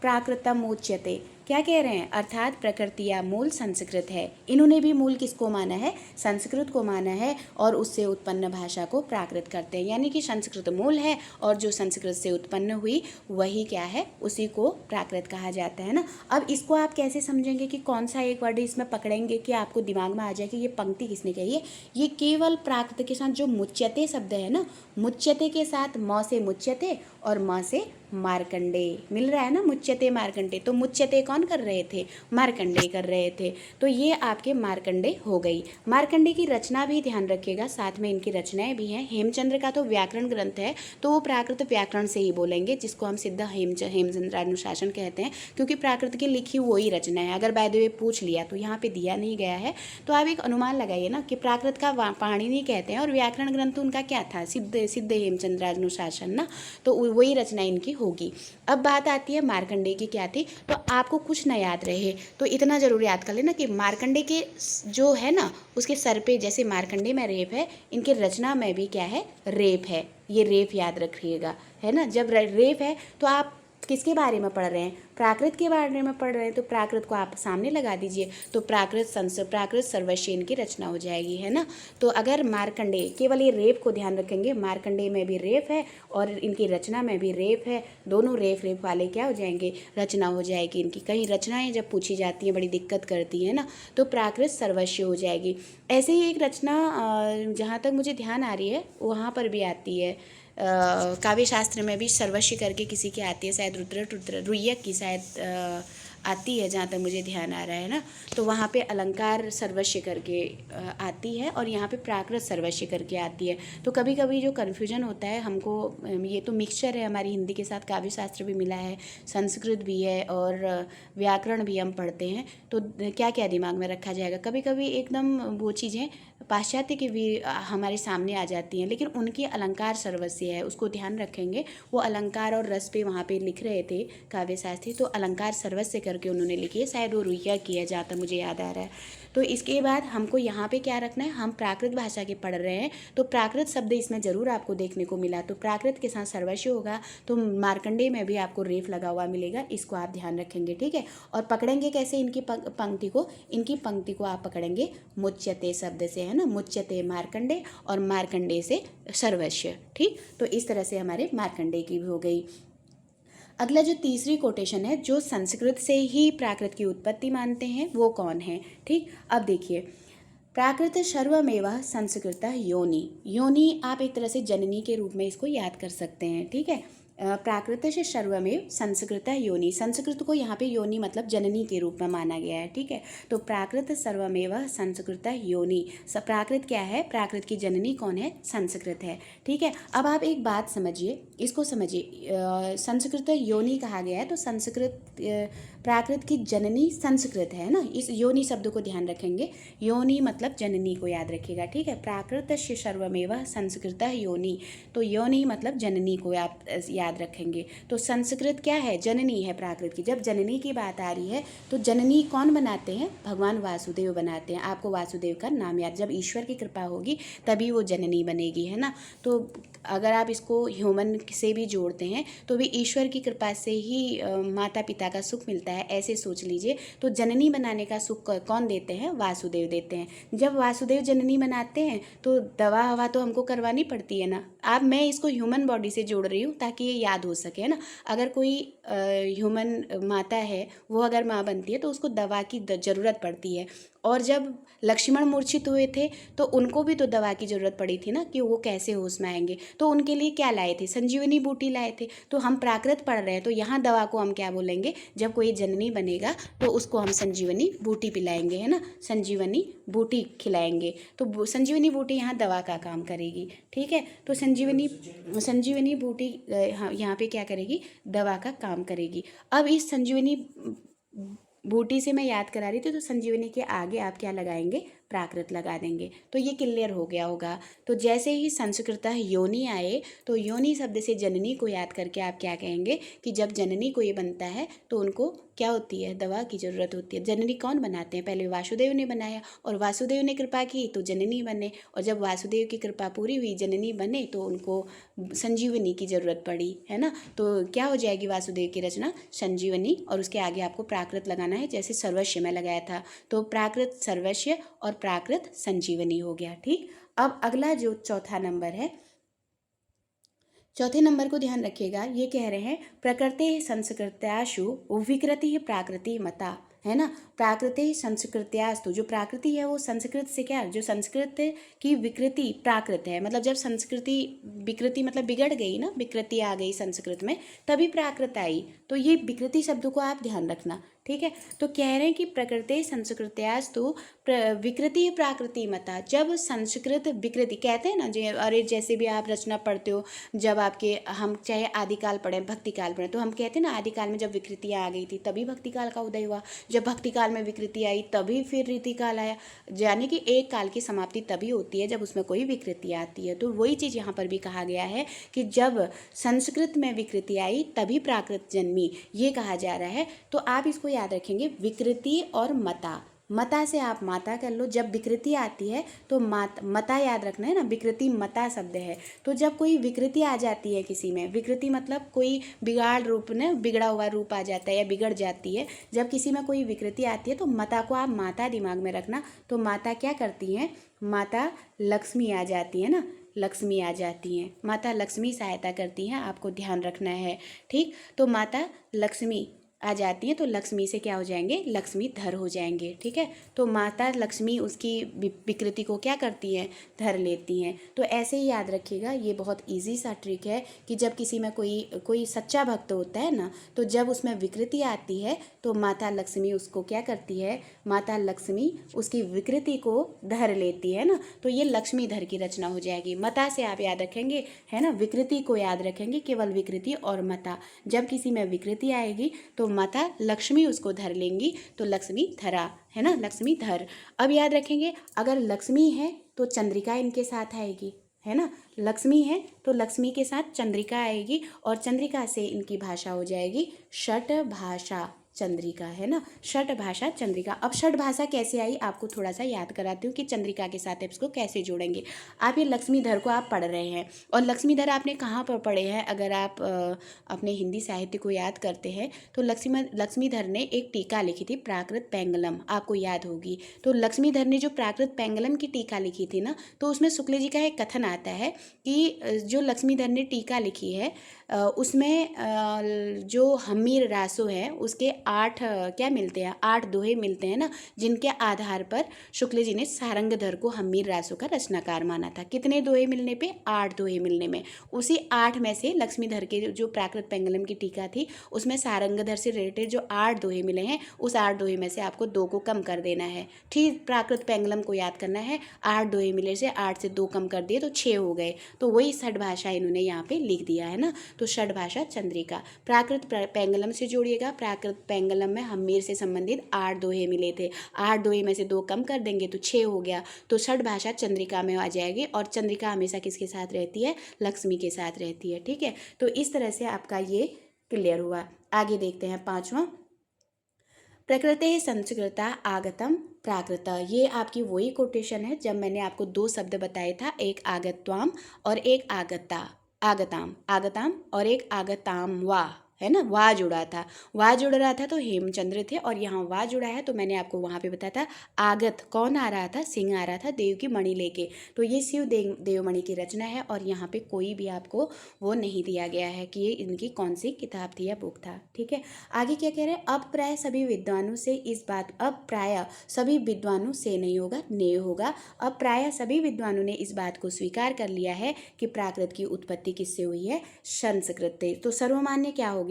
प्राकृतम उच्यते। क्या कह रहे हैं? अर्थात प्रकृति या मूल संस्कृत है। इन्होंने भी मूल किसको माना है? संस्कृत को माना है और उससे उत्पन्न भाषा को प्राकृत करते हैं। यानी कि संस्कृत मूल है और जो संस्कृत से उत्पन्न हुई वही क्या है? उसी को प्राकृत कहा जाता है ना। अब इसको आप कैसे समझेंगे कि कौन सा एक वर्ड इसमें पकड़ेंगे कि आपको दिमाग में आ जाए कि ये पंक्ति किसने कही है? ये केवल प्राकृत के साथ जो मुच्यते शब्द है ना, मुच्यते के साथ म से मुच्यते और म से मार्कंडे मिल रहा है ना, मुच्यते मार्कंडे। तो मुच्यते कौन कर रहे थे? मार्कंडे कर रहे थे। तो ये आपके मार्कंडे हो गई। मार्कंडे की रचना भी ध्यान रखिएगा, साथ में इनकी रचनाएं भी हैं। हेमचंद्र का तो व्याकरण ग्रंथ है, तो वो प्राकृत व्याकरण से ही बोलेंगे, जिसको हम सिद्ध हेमचंद्रानुशासन कहते हैं, क्योंकि प्राकृत की लिखी वही रचना है। अगर बाय द वे पूछ लिया तो यहाँ पे दिया नहीं गया है, तो आप एक अनुमान लगाइए ना कि प्राकृत का पाणिनि कहते हैं और व्याकरण ग्रंथ उनका क्या था? सिद्ध हेमचंद्रानुशासन ना। तो वही रचना इनकी होगी। अब बात आती है मार्कंडे की क्या थी। तो आपको कुछ ना याद रहे तो इतना जरूर याद कर लेना कि मार्कंडे के जो है ना, उसके सर पे जैसे मार्कंडे में रेप है, इनके रचना में भी क्या है? रेप है। ये रेप याद रखिएगा, है ना। जब रेप है तो आप किसके बारे में पढ़ रहे हैं? प्राकृत के बारे में पढ़ रहे हैं, तो प्राकृत को आप सामने लगा दीजिए, तो प्राकृत सर्वस्व इनकी रचना हो जाएगी, है ना। तो अगर मार्कंडे, केवल ये रेप को ध्यान रखेंगे, मार्कंडे में भी रेप है और इनकी रचना में भी रेप है, दोनों रेप वाले क्या हो जाएंगे? रचना हो जाएगी इनकी। कहीं रचनाएं जब पूछी जाती हैं बड़ी दिक्कत करती है ना, तो प्राकृत सर्वस्व हो जाएगी। ऐसे ही एक रचना जहाँ तक मुझे ध्यान आ रही है वहाँ पर भी आती है, काव्य शास्त्र में भी सर्वस्व करके किसी की आती है, शायद रुय्यक की शायद आती है, जहाँ तक मुझे ध्यान आ रहा है ना। तो वहाँ पे अलंकार सर्वस्व करके आती है और यहाँ पे प्राकृत सर्वस्व करके आती है। तो कभी कभी जो कन्फ्यूजन होता है हमको, ये तो मिक्सचर है, हमारी हिंदी के साथ काव्य शास्त्र भी मिला है, संस्कृत भी है और व्याकरण भी हम पढ़ते हैं, तो क्या क्या दिमाग में रखा जाएगा। कभी कभी एकदम वो चीज़ें पाश्चात्य की भी हमारे सामने आ जाती हैं, लेकिन उनकी अलंकार सर्वस्व है, उसको ध्यान रखेंगे। वो अलंकार और रस पे वहाँ पे लिख रहे थे काव्य शास्त्री, तो अलंकार सर्वस्व करके उन्होंने लिखी है, शायद वो रुइया की है, जहाँ तक मुझे याद आ रहा है। तो इसके बाद हमको यहाँ पे क्या रखना है? हम प्राकृत भाषा के पढ़ रहे हैं, तो प्राकृत शब्द इसमें ज़रूर आपको देखने को मिला, तो प्राकृत के साथ सर्वस्व होगा, तो मार्कंडे में भी आपको रेफ लगा हुआ मिलेगा, इसको आप ध्यान रखेंगे, ठीक है। और पकड़ेंगे कैसे इनकी पंक्ति को? इनकी पंक्ति को आप पकड़ेंगे मुच्यते शब्द से, है ना, मुच्यते मार्कंडे और मार्कंडे से सर्वस्व, ठीक। तो इस तरह से हमारे मार्कंडे की भी हो गई। अगला जो तीसरी कोटेशन है, जो संस्कृत से ही प्राकृत की उत्पत्ति मानते हैं, वो कौन है? ठीक, अब देखिए, प्राकृत सर्वमेव संस्कृत योनि। योनि आप एक तरह से जननी के रूप में इसको याद कर सकते हैं, ठीक है। प्राकृत से सर्वमेव संस्कृत योनि, संस्कृत को यहाँ पे योनि मतलब जननी के रूप में माना गया है, ठीक है। तो प्राकृत सर्वमेव संस्कृत योनि, प्राकृत क्या है? प्राकृत की जननी कौन है? संस्कृत है, ठीक है। अब आप एक बात समझिए, इसको समझिए, संस्कृत योनि कहा गया है, तो संस्कृत प्राकृत की जननी संस्कृत है ना। इस योनि शब्द को ध्यान रखेंगे, योनि मतलब जननी को याद रखिएगा, ठीक है। प्राकृत से सर्वमेव संस्कृत योनि, तो योनि मतलब जननी को आप याद रखेंगे। तो संस्कृत क्या है? जननी है प्राकृत की। जब जननी की बात आ रही है तो जननी कौन बनाते हैं? भगवान वासुदेव बनाते हैं। आपको वासुदेव का नाम याद, जब ईश्वर की कृपा होगी तभी वो जननी बनेगी, है ना। तो अगर आप इसको ह्यूमन से भी जोड़ते हैं तो भी ईश्वर की कृपा से ही माता पिता का सुख मिलता है, ऐसे सोच लीजिए। तो जननी बनाने का सुख कौन देते हैं? वासुदेव देते हैं। जब वासुदेव जननी बनाते हैं तो दवा हवा तो हमको करवानी पड़ती है ना। मैं इसको ह्यूमन बॉडी से जोड़ रही हूँ ताकि ये याद हो सके, है ना। अगर कोई ह्यूमन माता है, वो अगर माँ बनती है तो उसको दवा की ज़रूरत पड़ती है। और जब लक्ष्मण मूर्छित हुए थे तो उनको भी तो दवा की ज़रूरत पड़ी थी ना, कि वो कैसे होश में आएंगे। तो उनके लिए क्या लाए थे? संजीवनी बूटी लाए थे। तो हम प्राकृत पढ़ रहे हैं, तो यहाँ दवा को हम क्या बोलेंगे? जब कोई जननी बनेगा तो उसको हम संजीवनी बूटी पिलाएंगे, है ना, संजीवनी बूटी खिलाएंगे। तो संजीवनी बूटी यहाँ दवा का काम करेगी, ठीक है। तो संजीवनी बूटी यहाँ पे क्या करेगी? दवा का काम काम करेगी। अब इस संजीवनी बूटी से मैं याद करा रही थी, तो संजीवनी के आगे आप क्या लगाएंगे, प्राकृत लगा देंगे। तो ये क्लियर हो गया होगा। तो जैसे ही संस्कृत योनि आए तो योनि शब्द से जननी को याद करके आप क्या कहेंगे कि जब जननी को ये बनता है तो उनको क्या होती है, दवा की ज़रूरत होती है। जननी कौन बनाते हैं, पहले वासुदेव ने बनाया और वासुदेव ने कृपा की तो जननी बने, और जब वासुदेव की कृपा पूरी हुई जननी बने तो उनको संजीवनी की ज़रूरत पड़ी, है ना। तो क्या हो जाएगी वासुदेव की रचना, संजीवनी, और उसके आगे आपको प्राकृत लगाना है, जैसे सर्वस्व में लगाया था। तो प्राकृत सर्वस्व और प्राकृत संजीवनी हो गया। ठीक, अब अगला जो चौथा नंबर है, चौथे नंबर को ध्यान रखिएगा। ये कह रहे हैं प्रकृति संस्कृत्याशु विकृति प्राकृति मता, है ना। प्राकृति संस्कृत्यास्तु, जो प्राकृति है वो संस्कृत से क्या, जो संस्कृत की विकृति प्राकृत है, मतलब जब संस्कृति विकृति मतलब बिगड़ गई ना, विकृति आ गई संस्कृत में तभी प्राकृत आई। तो ये विकृति शब्द को आप ध्यान रखना, ठीक है। तो कह रहे हैं कि प्रकृति संस्कृत्यास्तु विकृति प्राकृति मता, जब संस्कृत विकृति कहते हैं ना, अरे जैसे भी आप रचना पढ़ते हो, जब आपके हम चाहे आदिकाल पढ़ें भक्तिकाल पढ़ें तो हम कहते हैं ना आदिकाल में जब विकृतियाँ आ गई थी तभी भक्तिकाल का उदय हुआ, जब भक्तिकाल में विकृति आई तभी फिर रीतिकाल आया। यानी कि एक काल की समाप्ति तभी होती है जब उसमें कोई विकृति आती है। तो वही चीज़ यहाँ पर भी कहा गया है कि जब संस्कृत में विकृति आई तभी प्राकृत जन्मी, ये कहा जा रहा है। तो आप इसको याद रखेंगे, विकृति और मता, मता से आप माता कर लो, जब विकृति आती है तो मता याद रखना है ना, विकृति मता शब्द है। तो जब कोई विकृति आ जाती है किसी में, विकृति मतलब कोई बिगाड़ रूप में बिगड़ा हुआ रूप आ जाता है या बिगड़ जाती है, जब किसी में कोई विकृति आती है तो मता को आप माता दिमाग में रखना। तो माता क्या करती हैं, माता लक्ष्मी आ जाती है ना, लक्ष्मी आ जाती हैं, माता लक्ष्मी सहायता करती हैं, आपको ध्यान रखना है। ठीक, तो माता लक्ष्मी आ जाती हैं तो लक्ष्मी से क्या हो जाएंगे, लक्ष्मी धर हो जाएंगे। ठीक है, तो माता लक्ष्मी उसकी विकृति को क्या करती हैं, धर लेती हैं। तो ऐसे ही याद रखिएगा, ये बहुत इजी सा ट्रिक है कि जब किसी में कोई सच्चा भक्त होता है ना, तो जब उसमें विकृति आती है तो माता लक्ष्मी उसको क्या करती है, माता लक्ष्मी उसकी विकृति को धर लेती है ना। तो ये लक्ष्मी धर की रचना हो जाएगी। मता से आप याद रखेंगे, है ना, विकृति को याद रखेंगे, केवल विकृति और मता। जब किसी में विकृति आएगी तो माता लक्ष्मी उसको धर लेंगी, तो लक्ष्मी धरा, है ना, लक्ष्मी धर। अब याद रखेंगे, अगर लक्ष्मी है तो चंद्रिका इनके साथ आएगी, है ना, लक्ष्मी है तो लक्ष्मी के साथ चंद्रिका आएगी, और चंद्रिका से इनकी भाषा हो जाएगी षट भाषा चंद्रिका, है ना, षट भाषा चंद्रिका। अब षट भाषा कैसे आई आपको थोड़ा सा याद कराती हूँ कि चंद्रिका के साथ इसको कैसे जोड़ेंगे। आप ये लक्ष्मीधर को आप पढ़ रहे हैं, और लक्ष्मीधर आपने कहाँ पर पढ़े हैं, अगर आप अपने हिंदी साहित्य को याद करते हैं तो लक्ष्मीधर ने एक टीका लिखी थी प्राकृत पेंगलम, आपको याद होगी। तो लक्ष्मीधर ने जो प्राकृत पेंगलम की टीका लिखी थी ना, तो उसमें शुक्ल जी का एक कथन आता है कि जो लक्ष्मीधर ने टीका लिखी है उसमें जो हमीर रासो है उसके 8 क्या मिलते हैं, 8 दोहे मिलते हैं ना, जिनके आधार पर शुक्ल जी ने सारंगधर को हमीर रासो का रचनाकार माना था। कितने दोहे मिलने पे, 8 दोहे मिलने में। उसी 8 में से लक्ष्मीधर के जो प्राकृत पेंगलम की टीका थी उसमें सारंगधर से रिलेटेड जो 8 दोहे मिले हैं, उस 8 दोहे में से आपको 2 को कम कर देना है। ठीक, प्राकृत पेंगलम को याद करना है, 8 दोहे मिले से 8 से 2 कम कर दिए तो 6 हो गए। तो वही षट भाषा इन्होंने यहाँ पे लिख दिया है ना। तो षट भाषा चंद्रिका, प्राकृत पेंगलम से जोड़िएगा। प्राकृत पेंगलम में हमीर से संबंधित 8 दोहे मिले थे, 8 दोहे में से 2 कम कर देंगे तो 6 हो गया। तो षट भाषा चंद्रिका में आ जाएगी, और चंद्रिका हमेशा किसके साथ रहती है, लक्ष्मी के साथ रहती है। ठीक है, तो इस तरह से आपका ये क्लियर हुआ। आगे देखते हैं 5वां, प्रकृति संस्कृता आगतम प्राकृत। ये आपकी वही कोटेशन है जब मैंने आपको 2 शब्द बताए था, एक आगत्वाम और एक आगताम और एक आगताम वा, है ना, वाह जुड़ा था, वाह जुड़ रहा था तो हेमचंद्र थे, और यहाँ वाह जुड़ा है तो मैंने आपको वहाँ पे बताया था आगत कौन आ रहा था, सिंह आ रहा था देव की मणि लेके। तो ये शिव देवमणि की रचना है, और यहाँ पे कोई भी आपको वो नहीं दिया गया है कि ये इनकी कौन सी किताब थी या बुक था। ठीक है, आगे क्या कह रहे हैं, अब प्राय सभी विद्वानों से इस बात, अब प्राय सभी विद्वानों से नहीं होगा, ने होगा। अब प्राय सभी विद्वानों ने इस बात को स्वीकार कर लिया है कि प्राकृत की उत्पत्ति किससे हुई है, संस्कृत से। तो सर्वमान्य क्या हो गया,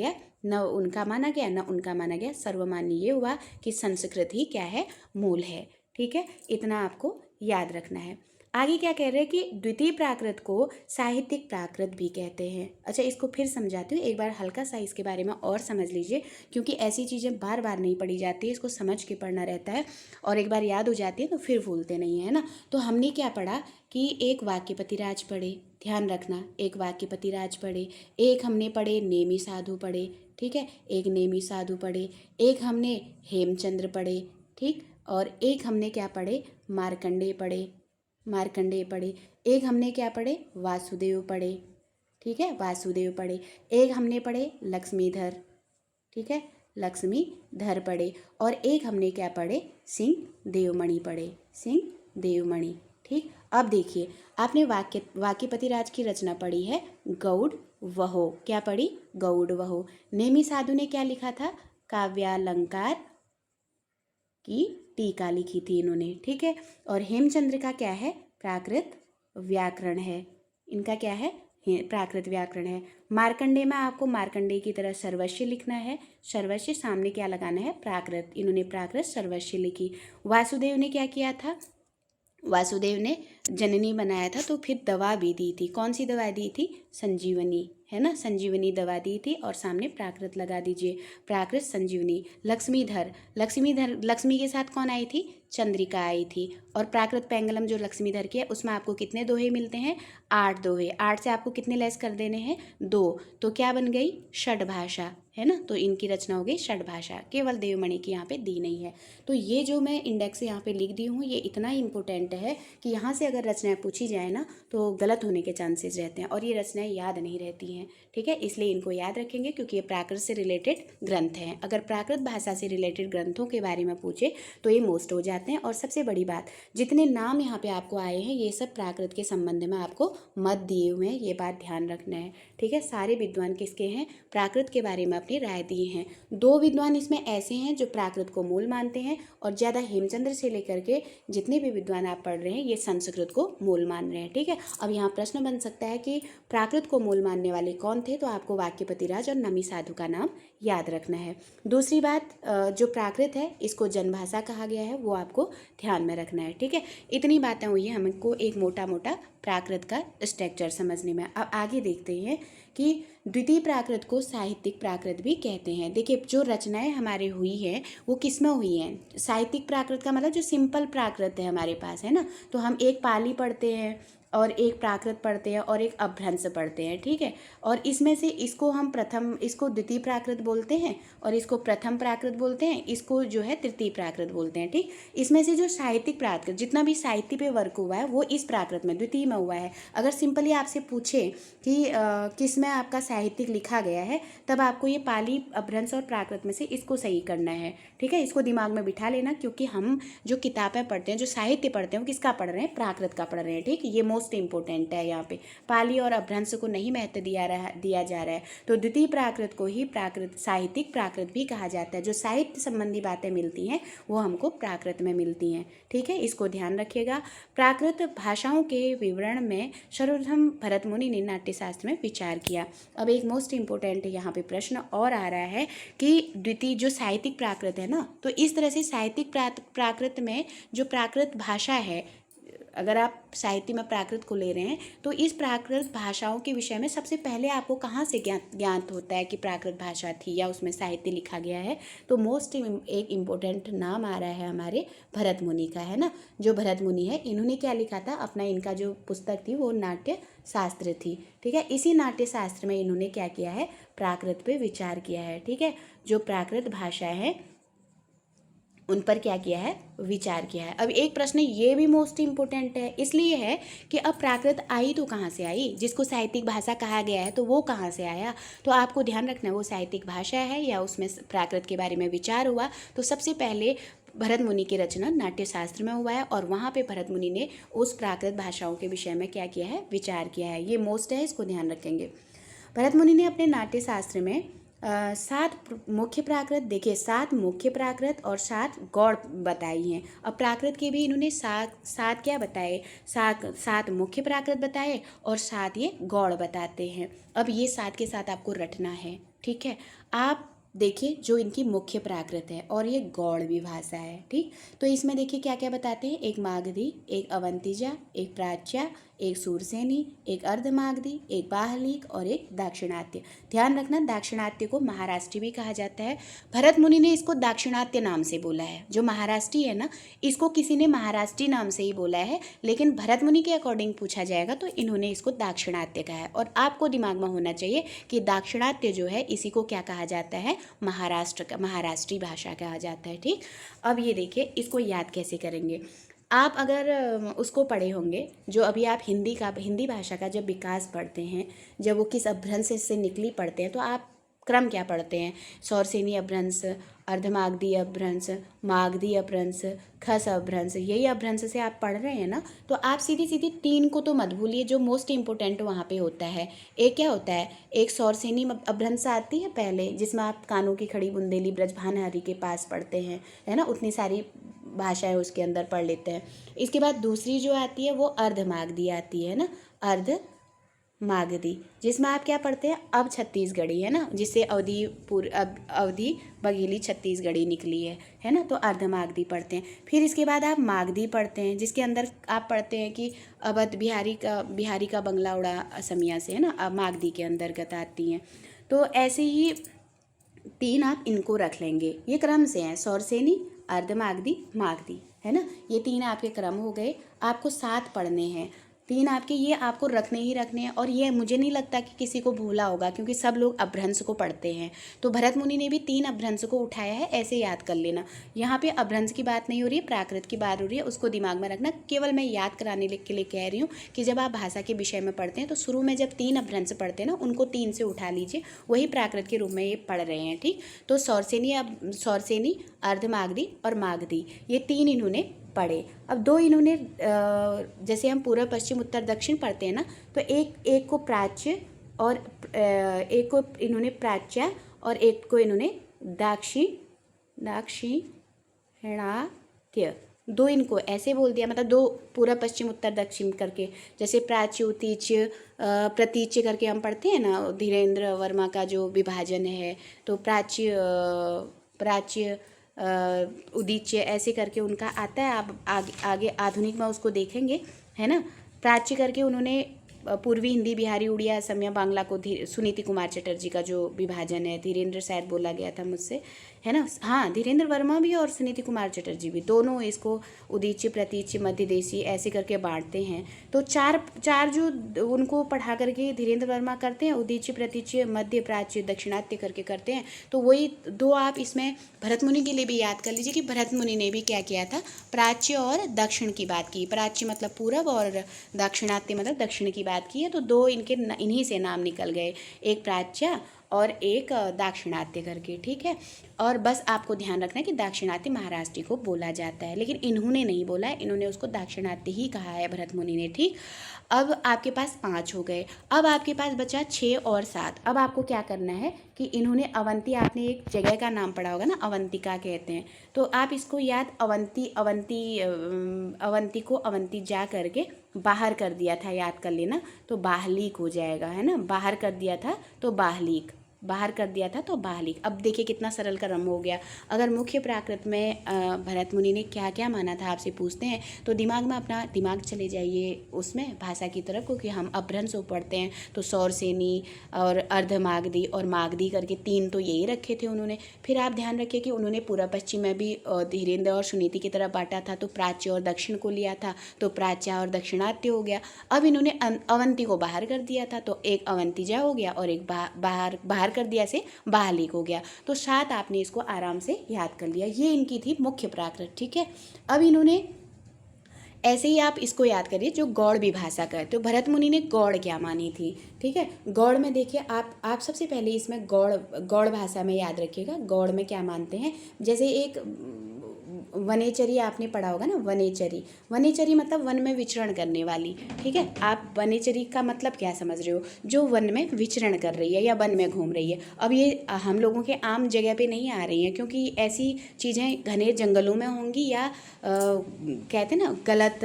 न उनका माना गया न उनका माना गया, सर्वमान्य ये हुआ कि संस्कृत ही क्या है, मूल है। ठीक है, इतना आपको याद रखना है। आगे क्या कह रहे हैं कि द्वितीय प्राकृत को साहित्यिक प्राकृत भी कहते हैं। अच्छा, इसको फिर समझाती हूँ, एक बार हल्का सा इसके बारे में और समझ लीजिए, क्योंकि ऐसी चीज़ें बार बार नहीं पढ़ी जाती है, इसको समझ के पढ़ना रहता है, और एक बार याद हो जाती है तो फिर भूलते नहीं है ना। तो हमने क्या पढ़ा कि एक वाक्यपतिराज पढ़े, ध्यान रखना, एक वाक्यपतिराज पढ़े, एक हमने पढ़े नेमी साधु पढ़े, ठीक है, एक नेमी साधु पढ़े, एक हमने हेमचंद्र पढ़े, ठीक, और एक हमने क्या पढ़े, मार्कंडेय पढ़े, मार्कंडेय पढ़े, एक हमने क्या पढ़े, वासुदेव पढ़े, ठीक है, वासुदेव पढ़े, एक हमने पढ़े लक्ष्मीधर, ठीक है, लक्ष्मीधर पढ़े, और एक हमने क्या पढ़े, सिंह देवमणि पढ़े, सिंह देवमणि, ठीक। अब देखिए, आपने वाक्यपतिराज की रचना पढ़ी है गौड़ वहो, क्या पढ़ी, गौड़ वहो। नेमी साधु ने क्या लिखा था, काव्यालंकार की टीका लिखी थी इन्होंने, ठीक है। और हेमचंद्र का क्या है, प्राकृत व्याकरण है, इनका क्या है, प्राकृत व्याकरण है। मार्कंडेय में आपको मार्कंडेय की तरह सर्वस्व लिखना है, सर्वस्व सामने क्या लगाना है, प्राकृत, इन्होंने प्राकृत सर्वस्व लिखी। वासुदेव ने क्या किया था, वासुदेव ने जननी बनाया था, तो फिर दवा भी दी थी, कौन सी दवा दी थी, संजीवनी, है ना, संजीवनी दवा दी थी, और सामने प्राकृत लगा दीजिए, प्राकृत संजीवनी। लक्ष्मीधर, लक्ष्मीधर, लक्ष्मी के साथ कौन आई थी, चंद्रिका आई थी, और प्राकृत पेंगलम जो लक्ष्मीधर की है उसमें आपको कितने दोहे मिलते हैं, 8 दोहे, 8 से आपको कितने लेस कर देने हैं, 2, तो क्या बन गई, षडभाषा, है ना। तो इनकी रचना हो गई षडभाषा, केवल देवमणि की यहाँ पे दी नहीं है। तो ये जो मैं इंडेक्स यहाँ पे लिख दी हूँ, ये इतना इंपॉर्टेंट है कि यहाँ से अगर रचनाएं पूछी जाए ना तो गलत होने के चांसेस रहते हैं, और ये रचनाएं याद नहीं रहती हैं, ठीक है, इसलिए इनको याद रखेंगे, क्योंकि ये प्राकृत से रिलेटेड ग्रंथ हैं। अगर प्राकृत भाषा से रिलेटेड ग्रंथों के बारे में पूछे तो ये मोस्ट हो जाते हैं। और सबसे बड़ी बात, जितने नाम यहाँ पे आपको आए हैं ये सब प्राकृत के संबंध में आपको मत दिए हुए हैं, ये बात ध्यान रखना है, ठीक है। सारे विद्वान किसके हैं, प्राकृत के बारे में अपनी राय दिए हैं। 2 विद्वान इसमें ऐसे हैं जो प्राकृत को मूल मानते हैं, और ज़्यादा हेमचंद्र से लेकर के जितने भी विद्वान आप पढ़ रहे हैं ये संस्कृत को मूल मान रहे हैं, ठीक है। अब यहाँ प्रश्न बन सकता है कि प्राकृत को मूल मानने वाले कौन थे, तो आपको वाक्यपतिराज और नमी साधु का नाम याद रखना है। दूसरी बात, जो प्राकृत है इसको जनभाषा कहा गया है, वो आपको ध्यान में रखना है, ठीक है। इतनी बातें हुई हैं हमको एक मोटा मोटा प्राकृत का स्ट्रक्चर समझने में। अब आगे देखते हैं कि द्वितीय प्राकृत को साहित्यिक प्राकृत भी कहते हैं। देखिए, जो रचनाएं हमारे हुई हैं वो किस में हुई हैं, साहित्यिक प्राकृत का मतलब जो सिंपल प्राकृत है हमारे पास, है ना। तो हम एक पाली पढ़ते हैं और एक प्राकृत पढ़ते हैं और एक अपभ्रंश पढ़ते हैं, ठीक है। और इसमें से इसको हम इसको द्वितीय प्राकृत बोलते हैं, और इसको प्रथम प्राकृत बोलते हैं, इसको जो है तृतीय प्राकृत बोलते हैं, ठीक। इसमें से जो साहित्यिक प्राकृत, जितना भी साहित्य पे वर्क हुआ है वो इस प्राकृत में द्वितीय में हुआ है। अगर सिंपली आपसे पूछे कि किस में आपका साहित्यिक लिखा गया है, तब आपको ये पाली, अपभ्रंश और प्राकृत में से इसको सही करना है, ठीक है। इसको दिमाग में बिठा लेना, क्योंकि हम जो किताबें पढ़ते हैं, जो साहित्य पढ़ते हैं, वो किसका पढ़ रहे हैं, प्राकृत का पढ़ रहे हैं, ठीक। ये मोस्ट इंपॉर्टेंट है, यहाँ पे पाली और अपभ्रंश को नहीं महत्व दिया जा रहा है। तो द्वितीय प्राकृत को ही प्राकृत, साहित्यिक प्राकृत भी कहा जाता है। जो साहित्य संबंधी बातें मिलती हैं वो हमको प्राकृत में मिलती हैं, ठीक है, इसको ध्यान रखिएगा। प्राकृत भाषाओं के विवरण में सर्वप्रथम भरत मुनि ने नाट्यशास्त्र में विचार किया। अब एक मोस्ट इंपॉर्टेंट यहाँ पे प्रश्न और आ रहा है कि द्वितीय जो साहित्यिक प्राकृत है ना, तो इस तरह से साहित्यिक प्राकृत में जो प्राकृत भाषा है, अगर आप साहित्य में प्राकृत को ले रहे हैं तो इस प्राकृत भाषाओं के विषय में सबसे पहले आपको कहाँ से ज्ञात होता है कि प्राकृत भाषा थी या उसमें साहित्य लिखा गया है, तो मोस्ट एक इम्पोर्टेंट नाम आ रहा है हमारे भरत मुनि का, है ना। जो भरत मुनि है, इन्होंने क्या लिखा था, अपना इनका जो पुस्तक थी वो नाट्य शास्त्र थी, ठीक है। इसी नाट्य शास्त्र में इन्होंने क्या किया है, प्राकृत पे विचार किया है, ठीक है। जो प्राकृत भाषा है उन पर क्या किया है, विचार किया है। अब एक प्रश्न ये भी मोस्ट इम्पोर्टेंट है, इसलिए है कि अब प्राकृत आई तो कहाँ से आई, जिसको साहित्यिक भाषा कहा गया है तो वो कहाँ से आया। तो आपको ध्यान रखना है वो साहित्यिक भाषा है या उसमें प्राकृत के बारे में विचार हुआ। तो सबसे पहले भरत मुनि की रचना नाट्यशास्त्र में हुआ है, और वहाँ पे भरत मुनि ने उस प्राकृत भाषाओं के विषय में क्या किया है, विचार किया है। ये मोस्ट है, इसको ध्यान रखेंगे। भरत मुनि ने अपने नाट्यशास्त्र में 7 मुख्य प्राकृत, देखिए 7 मुख्य प्राकृत और 7 गौड़ बताई हैं। अब प्राकृत के भी इन्होंने 7 क्या बताए, 7 मुख्य प्राकृत बताए और 7 ये गौड़ बताते हैं। अब ये 7 के साथ आपको रटना है, ठीक है। आप देखिए जो इनकी मुख्य प्राकृत है और ये गौड़ भी भाषा है। ठीक, तो इसमें देखिए क्या क्या बताते हैं, एक मागधी, एक अवंतिजा, एक प्राच्या, एक सूरसेनी, एक अर्धमागधी, एक बाहलिक और एक दाक्षिणात्य। ध्यान रखना दाक्षिणात्य को महाराष्ट्री भी कहा जाता है। भरत मुनि ने इसको दाक्षिणात्य नाम से बोला है। जो महाराष्ट्री है ना, इसको किसी ने महाराष्ट्री नाम से ही बोला है, लेकिन भरत मुनि के अकॉर्डिंग पूछा जाएगा तो इन्होंने इसको दाक्षिणात्य कहा है। और आपको दिमाग में होना चाहिए कि दाक्षिणात्य जो है इसी को क्या कहा जाता है, महाराष्ट्र का, महाराष्ट्री भाषा कहा जाता है। ठीक, अब ये देखिए इसको याद कैसे करेंगे। आप अगर उसको पढ़े होंगे, जो अभी आप हिंदी भाषा का जब विकास पढ़ते हैं, जब वो किस अपभ्रंश से निकली पढ़ते हैं, तो आप क्रम क्या पढ़ते हैं, सौरसेनी अपभ्रंश, अर्धमागधी अपभ्रंश, मागधी अपभ्रंश, खस अपभ्रंश, यही अपभ्रंश से आप पढ़ रहे हैं ना। तो आप सीधी सीधी 3 को तो मत भूलिए, जो मोस्ट इम्पोर्टेंट वहाँ पे होता है। एक क्या होता है, एक सौरसेनी अपभ्रंश आती है पहले, जिसमें आप कानों की खड़ी बुंदेली ब्रजभानहरि के पास पढ़ते हैं, है ना, उतनी सारी भाषाएं उसके अंदर पढ़ लेते हैं। इसके बाद दूसरी जो आती है वो अर्धमागधी आती है ना, अर्धमागधी, जिसमें आप क्या पढ़ते हैं, अब छत्तीसगढ़ी, है ना, जिससे अवधि बघेली छत्तीसगढ़ी निकली है ना, तो अर्धमागधी पढ़ते हैं। फिर इसके बाद आप मागधी पढ़ते हैं, जिसके अंदर आप पढ़ते हैं कि अवध बिहारी का बंगला उड़ा असमिया से, है ना, अब मागधी के अंतर्गत आती हैं। तो ऐसे ही 3 आप इनको रख लेंगे, ये क्रम से हैं, सौरसेनी, अर्धमागधी, मागधी, है ना, ये 3 आपके क्रम हो गए। आपको 7 पढ़ने हैं, 3 आपके ये आपको रखने ही रखने हैं। और ये मुझे नहीं लगता कि किसी को भूला होगा, क्योंकि सब लोग अपभ्रंश को पढ़ते हैं। तो भरत मुनि ने भी 3 अपभ्रंश को उठाया है, ऐसे याद कर लेना। यहाँ पे अपभ्रंश की बात नहीं हो रही है, प्राकृत की बात हो रही है, उसको दिमाग में रखना। केवल मैं याद कराने के लिए कह रही हूँ कि जब आप भाषा के विषय में पढ़ते हैं तो शुरू में जब 3 अपभ्रंश पढ़ते हैं ना, उनको 3 से उठा लीजिए, वही प्राकृत के रूप में ये पढ़ रहे हैं। ठीक, तो सौरसेनी, अर्धमागधी और मागधी, ये 3 इन्होंने पढ़े। अब 2 इन्होंने, जैसे हम पूर्व पश्चिम उत्तर दक्षिण पढ़ते हैं ना, तो एक को प्राच्य और एक को इन्होंने प्राच्या और एक को इन्होंने दाक्षिणात्य, 2 इनको ऐसे बोल दिया, मतलब 2 पूर्व पश्चिम उत्तर दक्षिण करके। जैसे प्राच्य, उतीच्य, प्रतीच्य करके हम पढ़ते हैं ना, धीरेन्द्र वर्मा का जो विभाजन है, तो प्राच्य उदीच्य ऐसे करके उनका आता है। आप आगे आधुनिक में उसको देखेंगे, है ना। प्राच्य करके उन्होंने पूर्वी हिंदी, बिहारी, उड़िया, असमिया, बांग्ला को सुनीति कुमार चटर्जी का जो विभाजन है, धीरेन्द्र शायद बोला गया था मुझसे, है ना, हाँ, धीरेन्द्र वर्मा भी और सुनीति कुमार चटर्जी भी, दोनों इसको उदीच्य, प्रतीच्य, मध्य देशी ऐसे करके बांटते हैं। तो चार जो उनको पढ़ा करके धीरेन्द्र वर्मा करते हैं, उदीच्य, प्रतीच्य, मध्य, प्राच्य, दक्षिणात्य करके करते हैं। तो वही 2 आप इसमें भरत मुनि के लिए भी याद कर लीजिए कि भरत मुनि ने भी क्या किया था, प्राच्य और दक्षिण की बात की। प्राच्य मतलब पूरब और दाक्षिणात्य मतलब दक्षिण की बात की है। तो 2 इनके इन्हीं से नाम निकल गए, एक प्राच्या और एक दाक्षिणात्य करके। ठीक है, और बस आपको ध्यान रखना है कि दाक्षिणात्य महाराष्ट्री को बोला जाता है, लेकिन इन्होंने नहीं बोला है, इन्होंने उसको दाक्षिणात्य ही कहा है भरत मुनि ने। ठीक, अब आपके पास 5 हो गए। अब आपके पास बचा 6 और 7। अब आपको क्या करना है कि इन्होंने अवंती, आपने एक जगह का नाम पढ़ा होगा ना, अवंतिका कहते हैं, तो आप इसको याद, अवंती को अवंती जा करके बाहर कर दिया था, याद कर लेना, तो बाहलीक हो जाएगा, है ना, बाहर कर दिया था तो बाहलीक, बाहर कर दिया था तो बाहलिक। अब देखिए कितना सरल क्रम हो गया। अगर मुख्य प्राकृत में भरत मुनि ने क्या क्या माना था आपसे पूछते हैं, तो दिमाग में अपना दिमाग चले जाइए उसमें भाषा की तरफ, क्योंकि हम अपभ्रंश पढ़ते हैं। तो सौरसेनी और अर्धमागधी और मागधी करके 3 तो यही रखे थे उन्होंने। फिर आप ध्यान रखिए कि उन्होंने पूर्व पश्चिम में भी धीरेन्द्र और सुनीति की तरफ बांटा था, तो प्राच्य और दक्षिण को लिया था, तो प्राच्या और दक्षिणात्य हो गया। अब इन्होंने अवंती को बाहर कर दिया था, तो एक अवंतिजा हो गया और एक बाहर कर दिया से बाहलिक हो गया। तो 7 आपने इसको आराम से याद कर लिया। ये इनकी थी मुख्य प्राकृत। ठीक है, अब इन्होंने ऐसे ही आप इसको याद करिए, जो गौड़ विभाषा का है, तो भरत मुनि ने गौड़ क्या मानी थी। ठीक है, गौड़ में देखिए आप सबसे पहले इसमें गौड़ भाषा में याद रखिएगा, गौड़ में क्या मानते हैं। जैसे एक वनेचरी आपने पढ़ा होगा ना, वनेचरी। वनेचरी मतलब वन में विचरण करने वाली, ठीक है। आप वनेचरी का मतलब क्या समझ रहे हो? जो वन में विचरण कर रही है या वन में घूम रही है। अब ये हम लोगों के आम जगह पे नहीं आ रही हैं, क्योंकि ऐसी चीज़ें घने जंगलों में होंगी या कहते हैं ना गलत,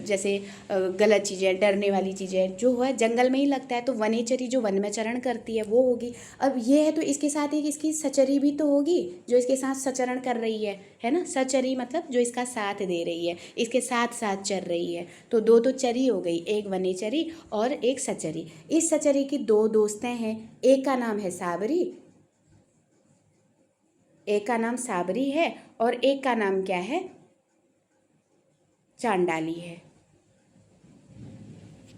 जैसे गलत चीज़ें, डरने वाली चीज़ें जो है जंगल में ही लगता है, तो वनेचरी जो वन में चरण करती है वो होगी। अब ये है तो इसके साथ एक इसकी सचरी भी तो होगी जो इसके साथ सचरण कर रही है ना। सचरी मतलब जो इसका साथ दे रही है, इसके साथ साथ चल रही है। तो दो तो चरी हो गई, एक वनेचरी और एक सचरी। इस सचरी की दो दोस्तें हैं, एक का नाम है साबरी, एक का नाम साबरी है और एक का नाम क्या है, चांडाली है।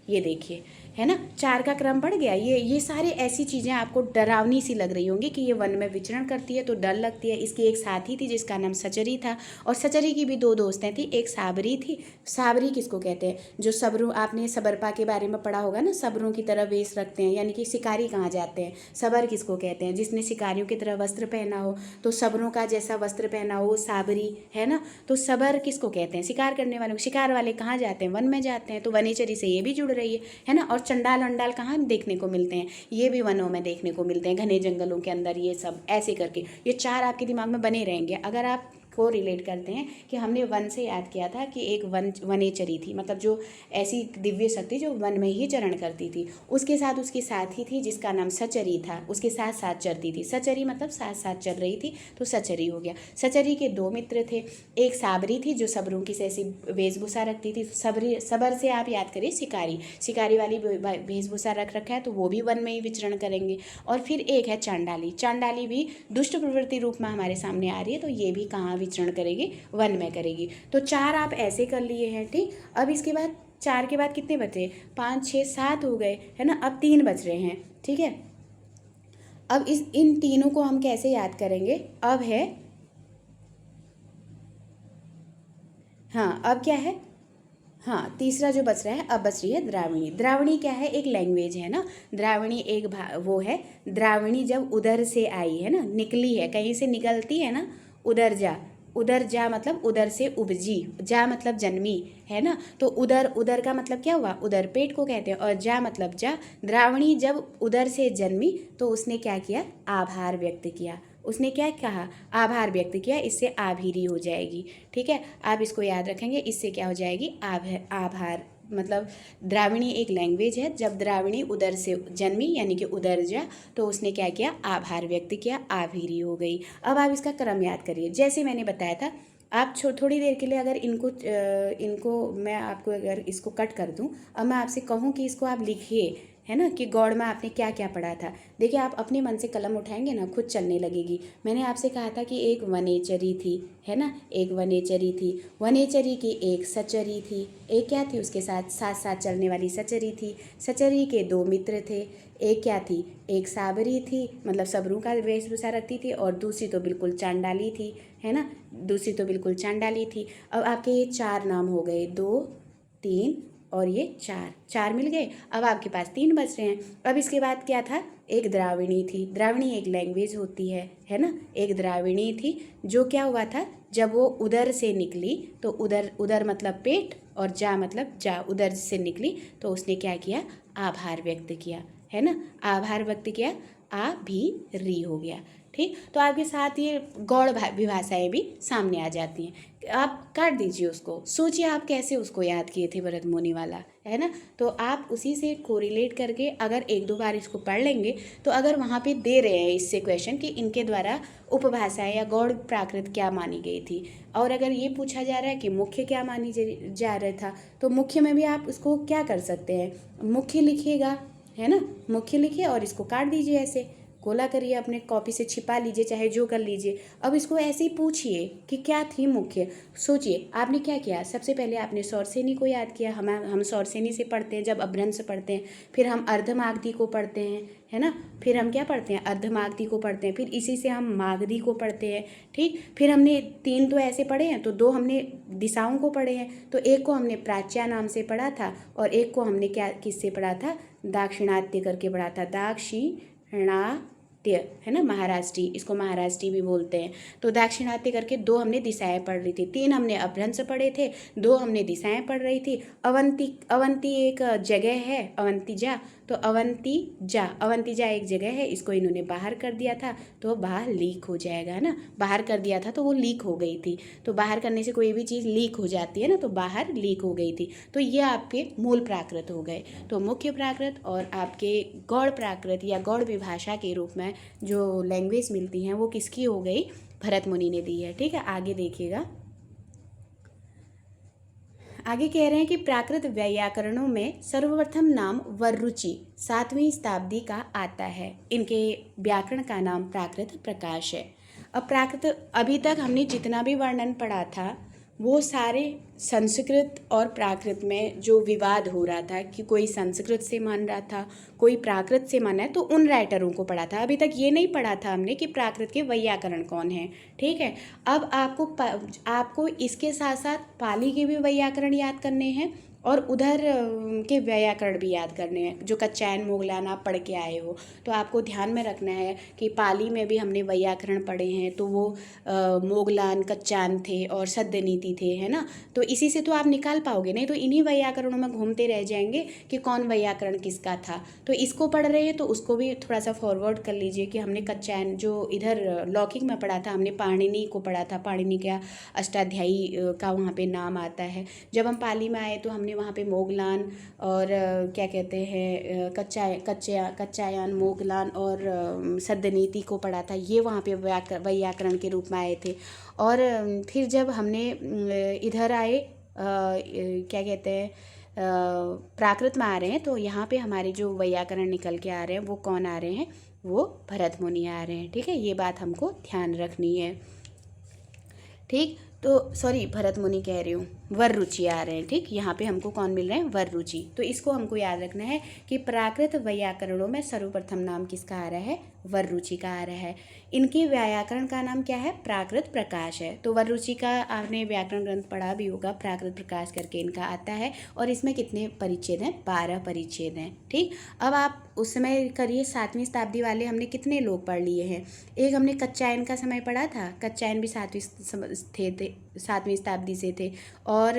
ये देखिए, है ना, 4 का क्रम बढ़ गया। ये सारे ऐसी चीज़ें आपको डरावनी सी लग रही होंगी कि ये वन में विचरण करती है तो डर लगती है। इसकी एक साथी थी जिसका नाम सचरी था, और सचरी की भी दो दोस्तें थी, एक साबरी थी। साबरी किसको कहते हैं? जो सबरों, आपने सबरपा के बारे में पढ़ा होगा ना, सबरों की तरह वेश रखते हैं, यानी कि शिकारी कहाँ जाते हैं। सबर किसको कहते हैं? जिसने शिकारियों की तरह वस्त्र पहना हो, तो सबरों का जैसा वस्त्र पहना हो, साबरी है ना। तो सबर किसको कहते हैं? शिकार करने वालों। शिकार वाले कहाँ जाते हैं? वन में जाते हैं। तो वनेचरी से ये भी जुड़ रही है ना। और चंडाल वंडाल कहाँ देखने को मिलते हैं? ये भी वनों में देखने को मिलते हैं, घने जंगलों के अंदर। ये सब ऐसे करके ये 4 आपके दिमाग में बने रहेंगे। अगर आप को रिलेट करते हैं कि हमने वन से याद किया था कि एक वनेचरी थी, मतलब जो ऐसी दिव्य शक्ति जो वन में ही चरण करती थी, उसके साथ उसकी साथी थी जिसका नाम सचरी था, उसके साथ साथ चलती थी। सचरी मतलब साथ साथ चल रही थी, तो सचरी हो गया। सचरी के 2 मित्र थे, एक साबरी थी जो सबरों की ऐसी वेशभूषा रखती थी। सबर से आप याद करिए शिकारी वाली वेशभूषा रख रखा है, तो वो भी वन में ही विचरण करेंगे। और फिर एक है चांडाली। चांडाली भी दुष्ट प्रवृत्ति रूप में हमारे सामने आ रही है, तो ये भी कहाँ विचरण करेगी? वन में करेगी। तो 4 आप ऐसे कर लिए हैं, ठीक। अब इसके बाद 4 के बाद कितने बचे? 5, 6, 7 हो गए, है ना। अब 3 बच रहे हैं, ठीक है। अब इन तीनों को हम कैसे याद करेंगे? अब है, हाँ, अब क्या है? हाँ, तीसरा जो बच रहा है, अब बच रही है द्राविणी। द्राविणी क्या है? एक लैंग्वेज है ना। द्राविणी एक वो है। द्राविणी जब उधर से आई है ना, निकली है, कहीं से निकलती है ना, उधर जा। उधर जा मतलब उधर से उपजी, जा मतलब जन्मी, है ना। तो उधर, उधर का मतलब क्या हुआ? उधर पेट को कहते हैं, और जा मतलब जा। द्राविणी जब उधर से जन्मी तो उसने क्या किया? आभार व्यक्त किया। उसने क्या कहा? आभार व्यक्त किया। इससे आभीरी हो जाएगी, ठीक है। आप इसको याद रखेंगे, इससे क्या हो जाएगी? आभार। मतलब द्राविणी एक लैंग्वेज है। जब द्राविणी उधर से जन्मी यानी कि उधर जा, तो उसने क्या किया? आभार व्यक्त किया, आभीरी हो गई। अब आप इसका क्रम याद करिए, जैसे मैंने बताया था। आप थोड़ी देर के लिए अगर इनको मैं आपको अगर इसको कट कर दूं, अब मैं आपसे कहूं कि इसको आप लिखिए, है ना, कि गौड़ में आपने क्या क्या पढ़ा था। देखिए, आप अपने मन से कलम उठाएंगे ना, खुद चलने लगेगी। मैंने आपसे कहा था कि एक वनेचरी थी, है ना, एक वनेचरी थी। वनेचरी की एक सचरी थी, एक क्या थी? उसके साथ साथ साथ चलने वाली सचरी थी। सचरी के 2 मित्र थे, एक क्या थी? एक साबरी थी, मतलब सबरों का वेशभूषा रखती थी, और दूसरी तो बिल्कुल चांडाली थी, है ना, दूसरी तो बिल्कुल चांडाली थी। अब आपके ये 4 नाम हो गए, 2, 3 और ये 4 मिल गए। अब आपके पास 3 बच रहे हैं। अब इसके बाद क्या था? एक द्राविणी थी। द्राविणी एक लैंग्वेज होती है ना। एक द्राविणी थी जो क्या हुआ था? जब वो उधर से निकली, तो उधर, उधर मतलब पेट, और जा मतलब जा, उधर से निकली तो उसने क्या किया? आभार व्यक्त किया, है ना। आभार व्यक्त किया, आ भी री हो गया, ठीक। तो आपके साथ ये गौड़ विभाषाएँ भी सामने आ जाती हैं। आप काट दीजिए उसको, सोचिए आप कैसे उसको याद किए थे भरत मुनि वाला, है ना। तो आप उसी से कोरिलेट करके अगर 1-2 बार इसको पढ़ लेंगे, तो अगर वहाँ पे दे रहे हैं इससे क्वेश्चन कि इनके द्वारा उपभाषाएँ या गौड़ प्राकृत क्या मानी गई थी, और अगर ये पूछा जा रहा है कि मुख्य क्या मानी जा रहा था, तो मुख्य में भी आप उसको क्या कर सकते हैं? मुख्य लिखिएगा, है ना, मुख्य लिखिए और इसको काट दीजिए, ऐसे गोला करिए, अपने कॉपी से छिपा लीजिए, चाहे जो कर लीजिए। अब इसको ऐसे ही पूछिए कि क्या थी मुख्य। सोचिए, आपने क्या किया? सबसे पहले आपने सौरसेनी को याद किया। हम सौरसेनी से पढ़ते हैं जब अपभ्रंश पढ़ते हैं, फिर हम अर्धमागधी को पढ़ते हैं, है ना। फिर हम क्या पढ़ते हैं? अर्धमागधी को पढ़ते हैं, फिर इसी से हम मागधी को पढ़ते हैं, ठीक। फिर हमने 3 तो ऐसे पढ़े हैं, तो 2 हमने दिशाओं को पढ़े हैं। तो एक को हमने प्राच्या नाम से पढ़ा था, और एक को हमने क्या किससे पढ़ा था? दाक्षिणात्य करके पढ़ा था। दाक्षिणात्य, है ना, महाराष्ट्री, इसको महाराष्ट्री भी बोलते हैं। तो दाक्षिणात्य करके 2 हमने दिशाएं पढ़ रही थी, 3 हमने अपभ्रंश पढ़े थे, 2 हमने दिशाएं पढ़ रही थी। अवंती एक जगह है, अवंतिजा, तो अवंतिजा एक जगह है, इसको इन्होंने बाहर कर दिया था, तो बाहर लीक हो जाएगा, है ना, बाहर कर दिया था तो वो लीक हो गई थी। तो बाहर करने से कोई भी चीज़ लीक हो जाती है ना, तो बाहर लीक हो गई थी। तो ये आपके मूल प्राकृत हो गए। तो मुख्य प्राकृत और आपके गौड़ प्राकृत या गौड़ विभाषा के रूप में जो लैंग्वेज मिलती हैं वो किसकी हो गई, भरत मुनि ने दी है। ठीक है, आगे देखिएगा। आगे कह रहे हैं कि प्राकृत व्याकरणों में सर्वप्रथम नाम वररुचि 7वीं शताब्दी का आता है। इनके व्याकरण का नाम प्राकृत प्रकाश है। अब प्राकृत, अभी तक हमने जितना भी वर्णन पढ़ा था वो सारे संस्कृत और प्राकृत में जो विवाद हो रहा था कि कोई संस्कृत से मान रहा था, कोई प्राकृत से माना है, तो उन राइटरों को पढ़ा था। अभी तक ये नहीं पढ़ा था हमने कि प्राकृत के वैयाकरण कौन है। ठीक है, अब आपको इसके साथ साथ पाली के भी वैयाकरण याद करने हैं और उधर के व्याकरण भी याद करने हैं। जो कच्चायन मोगलान आप पढ़ के आए हो, तो आपको ध्यान में रखना है कि पाली में भी हमने वैयाकरण पढ़े हैं, तो वो मोगलान, कच्चायन थे और सद्य नीति थे, है ना। तो इसी से तो आप निकाल पाओगे, नहीं तो इन्हीं वैयाकरणों में घूमते रह जाएंगे कि कौन वैयाकरण किसका था। तो इसको पढ़ रहे हैं तो उसको भी थोड़ा सा फॉरवर्ड कर लीजिए कि हमने कच्चायन जो इधर लौकिक में पढ़ा था, हमने पाणिनि को पढ़ा था, पाणिनि का अष्टाध्यायी का वहाँ पे नाम आता है। जब हम पाली में आए तो हमने वहाँ पे मोगलान और क्या कहते हैं कच्चायन, मोगलान और सद्यनीति को पढ़ा था। ये वहाँ पे वैयाकरण के रूप में आए थे। और फिर जब हमने इधर आए क्या कहते हैं प्राकृत में आ रहे हैं, तो यहाँ पे हमारे जो वैयाकरण निकल के आ रहे हैं वो कौन आ रहे हैं, वो भरत मुनि आ रहे हैं। ठीक है, ये बात हमको ध्यान रखनी है। ठीक, तो सॉरी भरत मुनि कह रही हूँ, वररुचि आ रहे हैं। ठीक, यहाँ पे हमको कौन मिल रहे हैं, वररुचि। तो इसको हमको याद रखना है कि प्राकृत वैयाकरणों में सर्वप्रथम नाम किसका आ रहा है, वररुचि का आ रहा है। इनके व्याकरण का नाम क्या है, प्राकृत प्रकाश है। तो वररुचि का आपने व्याकरण ग्रंथ पढ़ा भी होगा, प्राकृत प्रकाश करके इनका आता है। और इसमें कितने परिच्छेद हैं, 12 परिच्छेद हैं। ठीक, अब आप उस समय करिए, 7वीं शताब्दी वाले हमने कितने लोग पढ़ लिए हैं। एक हमने कच्चायन का समय पढ़ा था, कच्चायन भी 7वीं शताब्दी से थे। और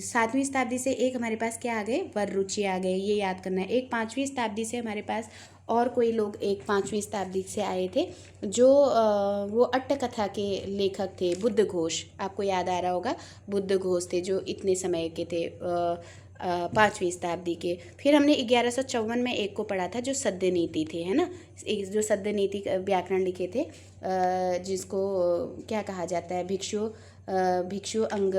7वीं शताब्दी से एक हमारे पास क्या आ गए, वररुचि आ गए, ये याद करना है। एक 5वीं शताब्दी से हमारे पास और कोई लोग एक 5वीं शताब्दी से आए थे, जो वो अट्टकथा के लेखक थे, बुद्ध घोष, आपको याद आ रहा होगा, बुद्ध घोष थे जो इतने समय के थे, 5वीं शताब्दी के। फिर हमने 1154 में एक को पढ़ा था जो सद्य नीति थे, है ना, एक जो सद्य नीति व्याकरण लिखे थे, जिसको क्या कहा जाता है, भिक्षु अंग,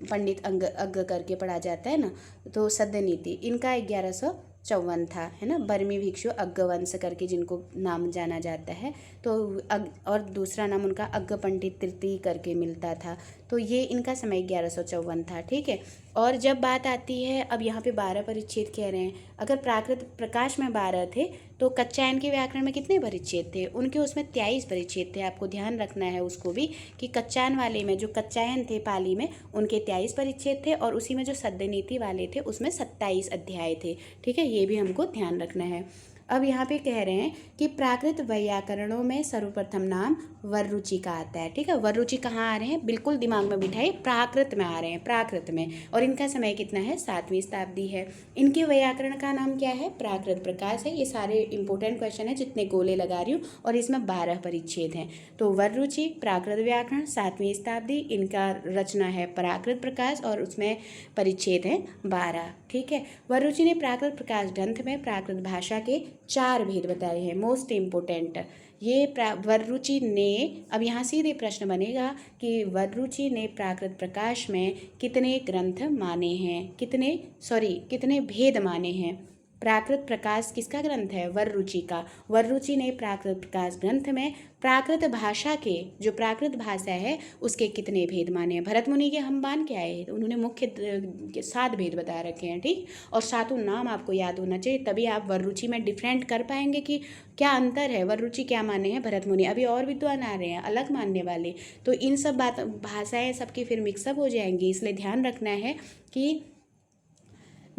पंडित अंग अग्ग करके पढ़ा जाता है ना। तो सद्य नीति इनका 1154 था, है ना, बर्मी भिक्षु अग्गवंश करके जिनको नाम जाना जाता है। तो और दूसरा नाम उनका अग्ग पंडित तृतीय करके मिलता था। तो ये इनका समय 1154 था। ठीक है, और जब बात आती है, अब यहाँ पे 12 परिच्छेद कह रहे हैं। अगर प्राकृत प्रकाश में 12 थे तो कच्चायन के व्याकरण में कितने परिच्छेद थे, उनके उसमें 23 परिच्छेद थे। आपको ध्यान रखना है उसको भी कि कच्चायन वाले में जो कच्चायन थे पाली में, उनके 23 परिच्छेद थे, और उसी में जो सद्य नीति वाले थे उसमें 27 अध्याय थे। ठीक है, ये भी हमको ध्यान रखना है। अब यहाँ पे कह रहे हैं कि प्राकृत वैयाकरणों में सर्वप्रथम नाम वररुचि का आता है। ठीक है, वररुचि कहाँ आ रहे हैं, बिल्कुल दिमाग में बिठाइए, प्राकृत में आ रहे हैं, प्राकृत में। और इनका समय कितना है, 7वीं शताब्दी है। इनके वैयाकरण का नाम क्या है, प्राकृत प्रकाश है। ये सारे इंपॉर्टेंट क्वेश्चन है जितने गोले लगा रही हूँ, और इसमें 12 परिच्छेद हैं। तो वररुचि, प्राकृत व्याकरण, 7वीं शताब्दी, इनका रचना है प्राकृत प्रकाश, और उसमें परिच्छेद हैं 12। ठीक है, वररुचि ने प्राकृत प्रकाश ग्रंथ में प्राकृत भाषा के 4 भेद बताए हैं, मोस्ट इम्पोर्टेंट। ये वररुचि ने, अब यहाँ सीधे प्रश्न बनेगा कि वररुचि ने प्राकृत प्रकाश में कितने ग्रंथ माने हैं, कितने भेद माने हैं। प्राकृत प्रकाश किसका ग्रंथ है, वररुचि का। वररुचि ने प्राकृत प्रकाश ग्रंथ में प्राकृत भाषा के, जो प्राकृत भाषा है उसके कितने भेद माने हैं। भरत मुनि के हम मान के आए, उन्होंने मुख्य 7 भेद बता रखे हैं। ठीक, और 7 नाम आपको याद होना चाहिए, तभी आप वररुचि में डिफरेंट कर पाएंगे कि क्या अंतर है, वररुचि क्या माने हैं, भरत मुनि। अभी और विद्वान आ रहे हैं अलग मानने वाले, तो इन सब भाषाएं सबकी फिर मिक्सअप हो जाएंगी, इसलिए ध्यान रखना है कि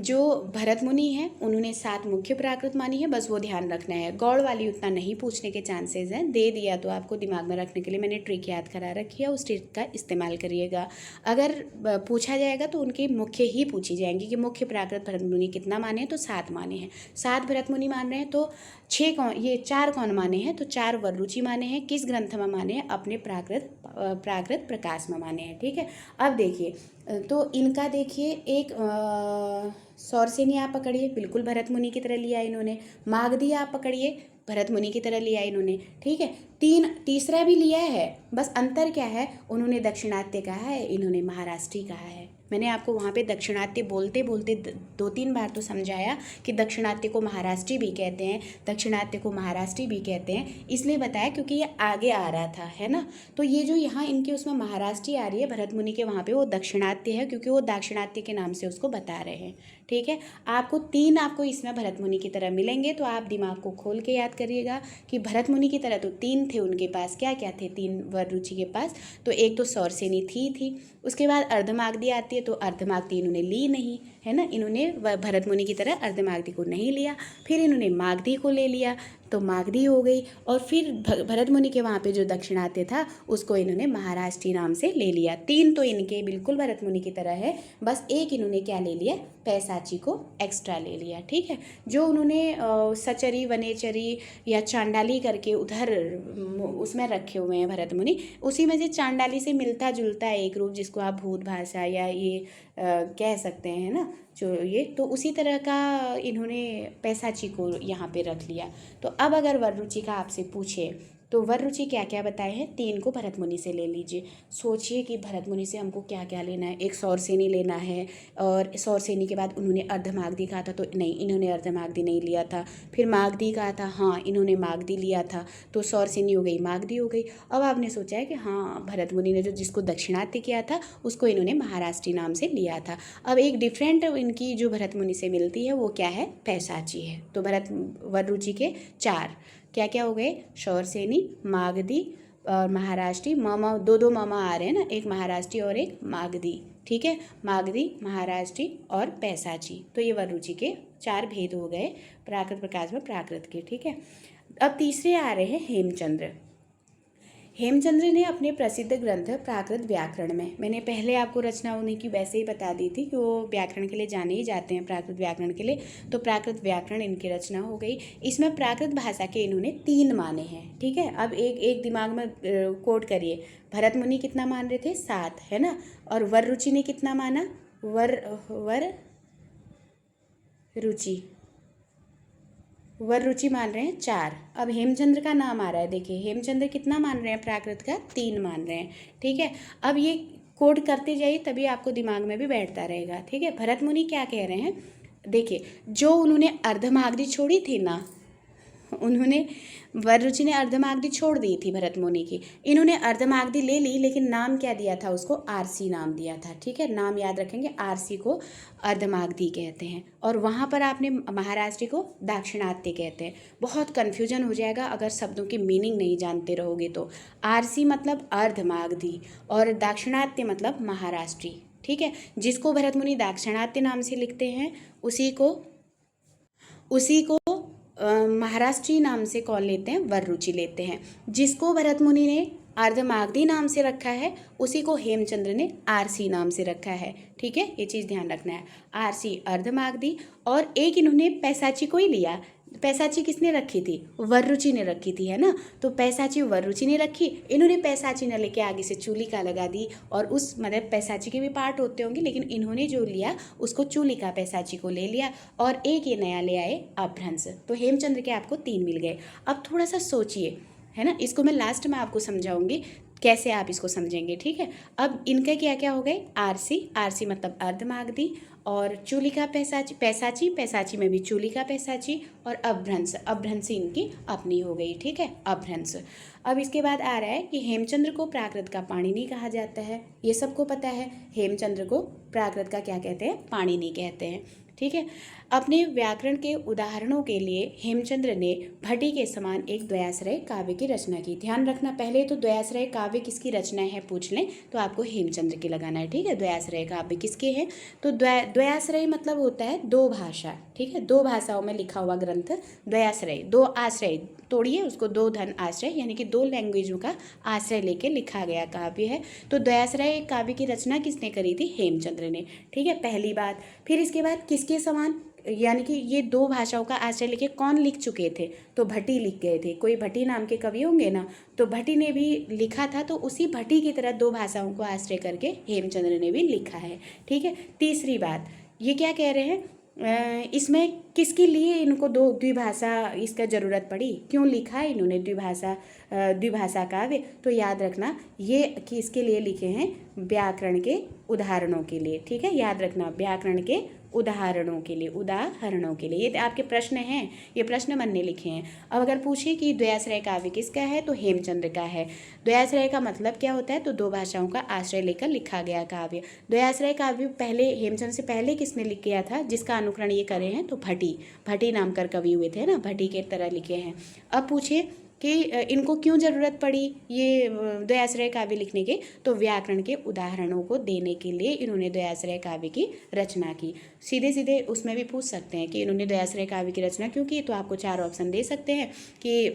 जो भरत मुनि हैं उन्होंने 7 मुख्य प्राकृत मानी है, बस वो ध्यान रखना है। गौड़ वाली उतना नहीं पूछने के चांसेस हैं, दे दिया तो आपको दिमाग में रखने के लिए मैंने ट्रिक याद करा रखी है, उस ट्रिक का इस्तेमाल करिएगा। अगर पूछा जाएगा तो उनके मुख्य ही पूछी जाएंगी कि मुख्य प्राकृत भरत मुनि कितना माने हैं, तो 7 माने हैं। 7 भरत मुनि मान रहे हैं तो 4 कौन माने हैं, तो 4 वररुचि माने हैं। किस ग्रंथ में माने हैं, अपने प्राकृत प्रकाश में माने हैं। ठीक है, अब देखिए तो इनका देखिए एक सौरसेनी आप पकड़िए, बिल्कुल भरत मुनि की तरह लिया इन्होंने। मागधी आप पकड़िए, भरत मुनि की तरह लिया इन्होंने। ठीक है, तीसरा भी लिया है, बस अंतर क्या है, उन्होंने दक्षिणात्य कहा है, इन्होंने महाराष्ट्री कहा है। मैंने आपको वहाँ पे दक्षिणात्य बोलते बोलते 2-3 बार तो समझाया कि दक्षिणात्य को महाराष्ट्री भी कहते हैं, दक्षिणात्य को महाराष्ट्री भी कहते हैं, इसलिए बताया क्योंकि ये आगे आ रहा था, है ना। तो ये जो यहाँ इनके उसमें महाराष्ट्री आ रही है भरत मुनि के, वहाँ पे वो दक्षिणात्य है, क्योंकि वो दाक्षिणात्य के नाम से उसको बता रहे हैं। ठीक है, आपको इसमें भरत मुनि की तरह मिलेंगे, तो आप दिमाग को खोल के याद करिएगा कि भरत मुनि की तरह तो 3 थे उनके पास। क्या क्या थे 3 वररुचि के पास, तो एक तो सौरसेनी थी। उसके बाद अर्धमागधी आती है, तो अर्धमागधी इन्होंने ली नहीं, है ना। इन्होंने भरत मुनि की तरह अर्धमागधी को नहीं लिया, फिर इन्होंने मागधी को ले लिया, तो मागधी हो गई। और फिर भरत मुनि के वहाँ पे जो दक्षिणात्य था उसको इन्होंने महाराष्ट्री नाम से ले लिया। 3 तो इनके बिल्कुल भरत मुनि की तरह है, बस एक इन्होंने क्या ले लिया, पैसाची को एक्स्ट्रा ले लिया। ठीक है, जो उन्होंने सचरी वनेचरी या चांडाली करके उधर उसमें रखे हुए हैं भरत मुनि, उसी में से चांडाली से मिलता जुलता एक रूप जिसको आप भूत भाषा या ये कह सकते हैं ना, जो ये तो उसी तरह का इन्होंने पैसाची को यहाँ पे रख लिया। तो अब अगर वररुचि का आपसे पूछे तो वररुचि क्या क्या बताए हैं, 3 को भरत मुनि से ले लीजिए। सोचिए कि भरत मुनि से हमको क्या क्या लेना है, एक सौरसेनी लेना है, और सौरसेनी के बाद उन्होंने अर्धमागधी कहा था, तो नहीं इन्होंने अर्धमागधी नहीं लिया था। फिर मागधी कहा था, हाँ इन्होंने मागधी लिया था, तो सौरसेनी हो गई, मागधी हो गई। अब आपने सोचा है कि हाँ भरत मुनि ने जो जिसको दक्षिणात्य किया था उसको इन्होंने महाराष्ट्री नाम से लिया था। अब एक डिफरेंट इनकी जो भरत मुनि से मिलती है वो क्या है, पैसाची है। तो वररुचि के 4 क्या क्या हो गए, सौरसेनी, मागधी और महाराष्ट्री। मामा 2-2 मामा आ रहे हैं ना, एक महाराष्ट्री और एक मागधी। ठीक है, मागधी, महाराष्ट्री और पैसाची। तो ये वररुचि के 4 भेद हो गए प्राकृत प्रकाश में प्राकृत के। ठीक है, अब तीसरे आ रहे हैं हेमचंद्र। हेमचंद्र ने अपने प्रसिद्ध ग्रंथ प्राकृत व्याकरण में, मैंने पहले आपको रचना उन्हीं की वैसे ही बता दी थी कि वो व्याकरण के लिए जाने ही जाते हैं, प्राकृत व्याकरण के लिए, तो प्राकृत व्याकरण इनकी रचना हो गई। इसमें प्राकृत भाषा के इन्होंने 3 माने हैं। ठीक है, अब एक दिमाग में कोट करिए, भरत मुनि कितना मान रहे थे, 7, है ना, और वररुचि ने कितना माना, वररुचि मान रहे हैं 4। अब हेमचंद्र का नाम आ रहा है, देखिए हेमचंद्र कितना मान रहे हैं, प्राकृत का 3 मान रहे हैं। ठीक है, अब ये कोड करते जाइए तभी आपको दिमाग में भी बैठता रहेगा। ठीक है, भरत मुनि क्या कह रहे हैं, देखिए जो उन्होंने अर्धमागधी छोड़ी थी ना, उन्होंने वररुचि ने अर्धमागधी छोड़ दी थी भरत मुनि की, इन्होंने अर्धमागधी ले ली, लेकिन नाम क्या दिया था उसको, आरसी नाम दिया था। ठीक है, नाम याद रखेंगे, आरसी को अर्धमागधी कहते हैं, और वहाँ पर आपने महाराष्ट्री को दाक्षिणात्य कहते हैं। बहुत कन्फ्यूजन हो जाएगा अगर शब्दों की मीनिंग नहीं जानते रहोगे तो। आरसी मतलब अर्धमागधी और दाक्षिणात्य मतलब महाराष्ट्री। ठीक है, जिसको भरत मुनि दाक्षिणात्य नाम से लिखते हैं उसी को महाराष्ट्री नाम से कौन लेते हैं, वररुचि लेते हैं। जिसको भरत मुनि ने अर्धमागधी नाम से रखा है उसी को हेमचंद्र ने आरसी नाम से रखा है। ठीक है, ये चीज़ ध्यान रखना है, आरसी अर्धमागधी, और एक इन्होंने पैसाची को ही लिया। पैसाची किसने रखी थी, वररुचि ने रखी थी, है ना, तो पैसाची वररुचि ने रखी, इन्होंने पैसाची न लेके आगे से चूलिका लगा दी, और उस मतलब पैसाची के भी पार्ट होते होंगे, लेकिन इन्होंने जो लिया उसको चूलिका पैसाची को ले लिया, और एक ये नया ले आए अपभ्रंश। तो हेमचंद्र के आपको 3 मिल गए। अब थोड़ा सा सोचिए, है ना, इसको मैं लास्ट में आपको समझाऊंगी कैसे आप इसको समझेंगे। ठीक है, अब इनके क्या क्या हो गए, आरसी मतलब अर्धमागधी, और चूलिका पैसाची में भी चूलिका पैसाची, और अपभ्रंश इनकी अपनी हो गई। ठीक है, अपभ्रंश। अब इसके बाद आ रहा है कि हेमचंद्र को प्राकृत का पाणिनि कहा जाता है, ये सबको पता है। हेमचंद्र को प्राकृत का क्या कहते हैं, पाणिनि कहते हैं। ठीक है। अपने व्याकरण के उदाहरणों के लिए हेमचंद्र ने भट्टी के समान एक द्वयाश्रय काव्य की रचना की। ध्यान रखना, पहले तो द्वयाश्रय काव्य किसकी रचना है पूछ लें तो आपको हेमचंद्र की लगाना है। ठीक है, द्वयाश्रय काव्य किसके हैं? तो द्वयाश्रय मतलब होता है दो भाषा। ठीक है, दो भाषाओं में लिखा हुआ ग्रंथ द्वयाश्रय, दो आश्रय तोड़िए उसको, दो धन आश्रय, यानी कि दो लैंग्वेजों का आश्रय लेके लिखा गया काव्य है। तो द्वयाश्रय काव्य की रचना किसने करी थी? हेमचंद्र ने। ठीक है, पहली बात। फिर इसके बाद किसके समान, यानी कि ये दो भाषाओं का आश्रय लेके कौन लिख चुके थे? तो भट्टी लिख गए थे। कोई भट्टी नाम के कवि होंगे ना, तो भट्टी ने भी लिखा था, तो उसी भट्टी की तरह दो भाषाओं को आश्रय करके हेमचंद्र ने भी लिखा है। ठीक है, तीसरी बात, ये क्या कह रहे हैं, इसमें किसके लिए इनको दो द्विभाषा इसका ज़रूरत पड़ी, क्यों लिखा है इन्होंने द्विभाषा काव्य? तो याद रखना ये किसके लिए लिखे हैं? व्याकरण के उदाहरणों के लिए। ठीक है, याद रखना, व्याकरण के उदाहरणों के लिए। ये आपके प्रश्न हैं, ये प्रश्न मन ने लिखे हैं। अब अगर पूछे कि द्वयाश्रय काव्य किसका है, तो हेमचंद्र का है। द्वयाश्रय का मतलब क्या होता है? तो दो भाषाओं का आश्रय लेकर लिखा गया काव्य। द्वयाश्रय काव्य पहले हेमचंद्र से पहले किसने लिख किया था, जिसका अनुकरण ये करे हैं? तो भट्टी नाम कर कवि हुए थे ना, भट्टी के तरह लिखे हैं। अब पूछिए कि इनको क्यों ज़रूरत पड़ी ये द्वयाश्रय काव्य लिखने के? तो व्याकरण के उदाहरणों को देने के लिए इन्होंने द्वयाश्रय काव्य की रचना की। सीधे सीधे उसमें भी पूछ सकते हैं कि इन्होंने द्वयाश्रय काव्य की रचना क्यों की, तो आपको 4 ऑप्शन दे सकते हैं कि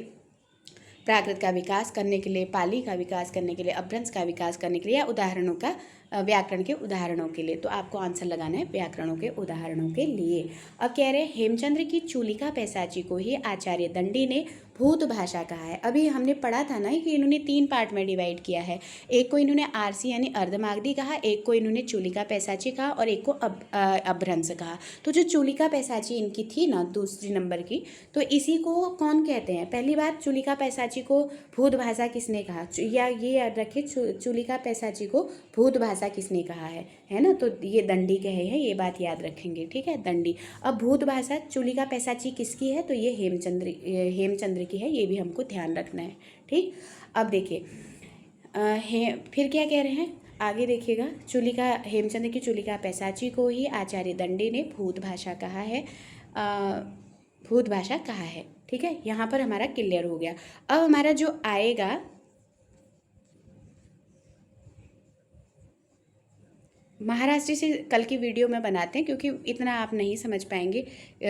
प्राकृत का विकास करने के लिए, पाली का विकास करने के लिए, अपभ्रंश का विकास करने के लिए, या उदाहरणों का व्याकरण के उदाहरणों के लिए। तो आपको आंसर लगाना है व्याकरणों के उदाहरणों के लिए। अब कह रहे हैं हेमचंद्र की चूलिका पैसाची को ही आचार्य दंडी ने भूत भाषा कहा है। अभी हमने पढ़ा था ना कि इन्होंने 3 पार्ट में डिवाइड किया है। एक को इन्होंने आरसी यानी अर्धमागधी कहा, एक को इन्होंने चूलिका पैसाची कहा और एक को अपभ्रंश कहा। तो जो चूलिका पैसाची इनकी थी ना दूसरी नंबर की, तो इसी को कौन कहते हैं? पहली बात, चूलिका पैसाची को भूत भाषा किसने कहा, या ये याद रखिए चूलिका पैसाची को भूत भाषा किसने कहा है ना? तो ये दंडी कहे हैं, ये बात याद रखेंगे। ठीक है, दंडी। अब भूत भाषा चूलिका पैसाची किसकी है? तो ये हेमचंद्र की है, ये भी हमको ध्यान रखना है। ठीक, अब देखिए फिर क्या कह रहे हैं आगे देखिएगा। हेमचंद्र की चूलिका पैसाची को ही आचार्य दंडी ने भूत भाषा कहा है। ठीक है, यहाँ पर हमारा क्लियर हो गया। अब हमारा जो आएगा महाराष्ट्र से कल की वीडियो में बनाते हैं, क्योंकि इतना आप नहीं समझ पाएंगे,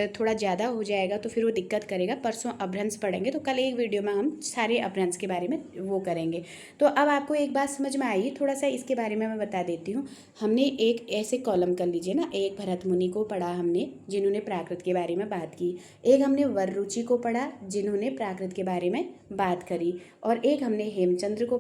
थोड़ा ज़्यादा हो जाएगा तो फिर वो दिक्कत करेगा। परसों अपभ्रंश पढ़ेंगे, तो कल एक वीडियो में हम सारे अपभ्रंश के बारे में वो करेंगे। तो अब आपको एक बात समझ में आई, थोड़ा सा इसके बारे में मैं बता देती हूँ। हमने एक ऐसे कॉलम कर लीजिए ना, एक भरत मुनि को पढ़ा हमने, जिन्होंने प्राकृत के बारे में बात की। एक हमने वररुचि को पढ़ा, जिन्होंने प्राकृत के बारे में बात करी। और एक हमने हेमचंद्र को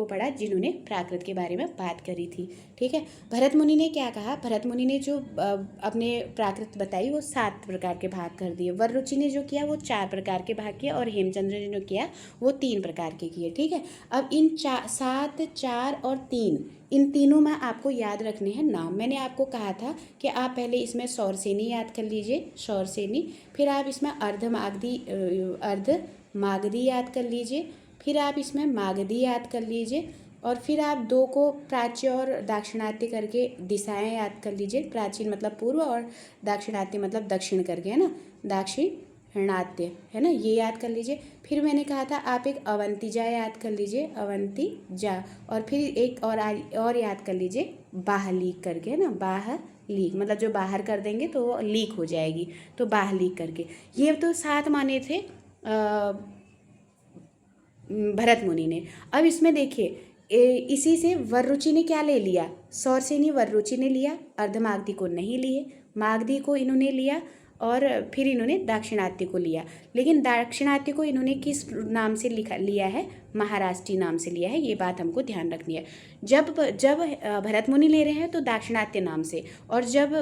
पढ़ा, जिन्होंने प्राकृत के बारे में बात करी थी। ठीक है, भरत मुनि ने क्या कहा? भरत मुनि ने जो अपने प्राकृत बताई वो 7 प्रकार के भाग कर दिए। वररुचि ने जो किया वो 4 प्रकार के भाग किया, और हेमचंद्र ने जो किया वो 3 प्रकार के किए। ठीक है, अब इन 7, 4 और 3, इन तीनों में आपको याद रखने हैं नाम। मैंने आपको कहा था कि आप पहले इसमें सौरसेनी याद कर लीजिए, सौरसेनी। फिर आप इसमें अर्धमागधी याद कर लीजिए, फिर आप इसमें मागधी याद कर लीजिए, और फिर आप 2 को प्राच्य और दाक्षिणात्य करके दिशाएं याद कर लीजिए। प्राचीन मतलब पूर्व और दाक्षिणात्य मतलब दक्षिण करके, है ना, दाक्षिणात्य, है ना, ये याद कर लीजिए। फिर मैंने कहा था आप एक अवंतिजा याद कर लीजिए, अवंतिजा। और फिर एक और याद कर लीजिए बाहलीक करके, है ना, बाहलीक मतलब जो बाहर कर देंगे तो वो लीक हो जाएगी, तो बाहलीक करके। ये तो 7 माने थे भरत मुनि ने। अब इसमें देखिए इसी से वररुचि ने क्या ले लिया? सौरसेनी वररुचि ने लिया, अर्धमागधी को नहीं लिए, मागधी को इन्होंने लिया, और फिर इन्होंने दाक्षिणात्य को लिया। लेकिन दाक्षिणात्य को इन्होंने किस नाम से लिया है? महाराष्ट्री नाम से लिया है। ये बात हमको ध्यान रखनी है। जब भरत मुनि ले रहे हैं तो दाक्षिणात्य नाम से, और जब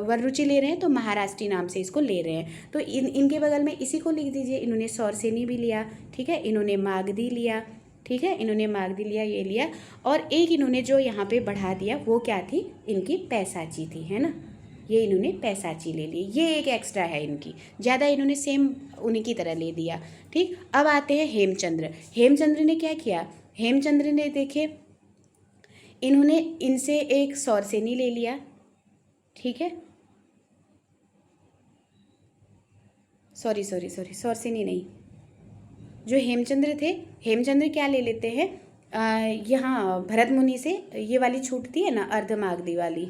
वररुचि ले रहे हैं तो महाराष्ट्री नाम से इसको ले रहे हैं। तो इनके बगल में इसी को लिख दीजिए। इन्होंने सौरसेनी भी लिया, ठीक है, इन्होंने मागधी लिया, ठीक है, इन्होंने मागधी लिया, ये लिया, और एक इन्होंने जो यहाँ पे बढ़ा दिया वो क्या थी? इनकी पैसाची थी, है ना, ये इन्होंने पैसाची ले ली। ये एक एक्स्ट्रा है इनकी, ज़्यादा इन्होंने सेम उन्हीं की तरह ले दिया। ठीक, अब आते हैं हेमचंद्र। हेमचंद्र ने क्या किया? हेमचंद्र ने देखिए इन्होंने इनसे एक सौरसेनी ले लिया, ठीक है, सौरसेनी नहीं, जो हेमचंद्र थे, हेमचंद्र क्या ले लेते हैं, यहाँ भरत मुनि से ये वाली छूटती है ना अर्धमागधी वाली,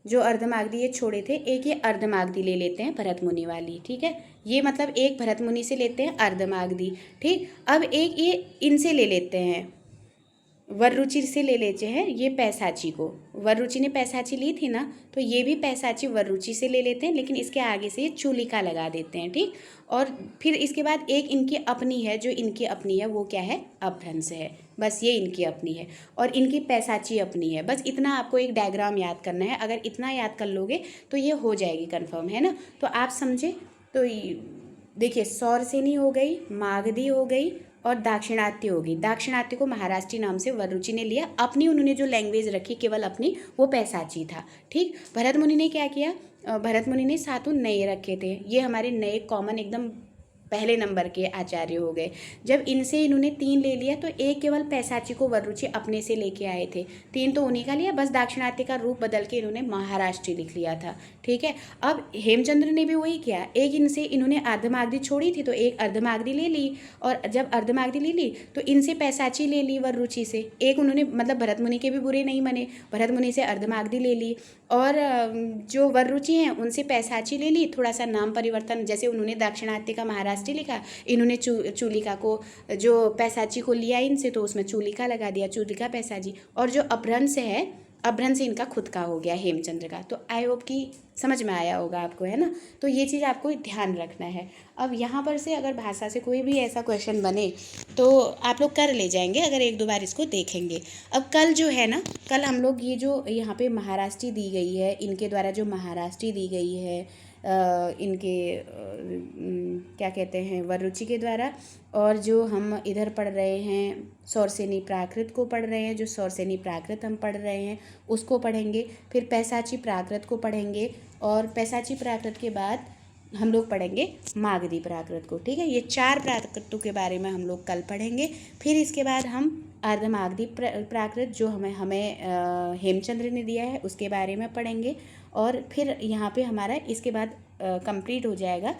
जो अर्धमागधी ये छोड़े थे, एक ये अर्धमागधी ले लेते हैं भरत मुनि वाली, ठीक है। ये मतलब एक भरत मुनि से लेते हैं अर्धमागधी, ठीक। अब एक ये इनसे ले लेते हैं, वररुचि से ले लेते हैं ये पैसाची को, वररुचि ने पैसाची ली थी ना, तो ये भी पैसाची वररुचि से ले लेते हैं, लेकिन इसके आगे से ये चूलिका लगा देते हैं, ठीक। और फिर इसके बाद एक इनकी अपनी है, जो इनकी अपनी है वो क्या है, अपभ्रंश है, बस ये इनकी अपनी है, और इनकी पैसाची अपनी है। बस इतना आपको एक डायग्राम याद करना है, अगर इतना याद कर लोगे तो ये हो जाएगी कन्फर्म, है ना। तो आप समझे, तो देखिए सौरसेनी हो गई, मागधी हो गई और दाक्षिणात्य होगी। दाक्षिणात्य को महाराष्ट्री नाम से वररुचि ने लिया, अपनी उन्होंने जो लैंग्वेज रखी केवल अपनी, वो पैसाची था, ठीक। भरत मुनि ने क्या किया, भरत मुनि ने सातों नए रखे थे, ये हमारे नए कॉमन एकदम पहले नंबर के आचार्य हो गए। जब इनसे इन्होंने 3 ले लिया तो एक केवल पैसाची को वररुचि अपने से लेके आए थे, 3 तो उन्हीं का लिया, बस दाक्षिणात्य का रूप बदल के इन्होंने महाराष्ट्री लिख लिया था, ठीक है। अब हेमचंद्र ने भी वही किया, एक इनसे इन्होंने अर्धमागधी छोड़ी थी तो एक अर्धमागधी ले ली, और जब अर्धमागधी ले ली तो इनसे पैसाची ले ली वररुचि से, एक उन्होंने मतलब भरत मुनि के भी बुरे नहीं बने, भरत मुनि से अर्धमागधी ले ली, और जो वररुचि हैं उनसे पैसाची ले ली, थोड़ा सा नाम परिवर्तन, जैसे उन्होंने दाक्षिणात्य का महाराष्ट्री लिखा, इन्होंने चूलिका को, जो पैसाची को लिया इनसे तो उसमें चूलिका लगा दिया, चूलिका पैसाची। और जो अपभ्रंश है, अपभ्रंश इनका खुद का हो गया हेमचंद्र का। तो आई होप कि समझ में आया होगा आपको, है ना। तो ये चीज़ आपको ध्यान रखना है। अब यहाँ पर से अगर भाषा से कोई भी ऐसा क्वेश्चन बने तो आप लोग कर ले जाएंगे, अगर 1-2 बार इसको देखेंगे। अब कल जो है ना, कल हम लोग ये जो यहाँ पे महाराष्ट्री दी गई है, इनके द्वारा जो महाराष्ट्री दी गई है, इनके क्या कहते हैं, वररुचि के द्वारा, और जो हम इधर पढ़ रहे हैं सौरसेनी प्राकृत को पढ़ रहे हैं, जो सौरसेनी प्राकृत हम पढ़ रहे हैं उसको पढ़ेंगे, फिर पैसाची प्राकृत को पढ़ेंगे, और पैसाची प्राकृत के बाद हम लोग पढ़ेंगे मागधी प्राकृत को, ठीक है। ये 4 प्राकृतों के बारे में हम लोग कल पढ़ेंगे। फिर इसके बाद हम अर्धमागधी प्राकृत जो हमें हेमचंद्र ने दिया है उसके बारे में पढ़ेंगे, और फिर यहाँ पे हमारा इसके बाद कंप्लीट हो जाएगा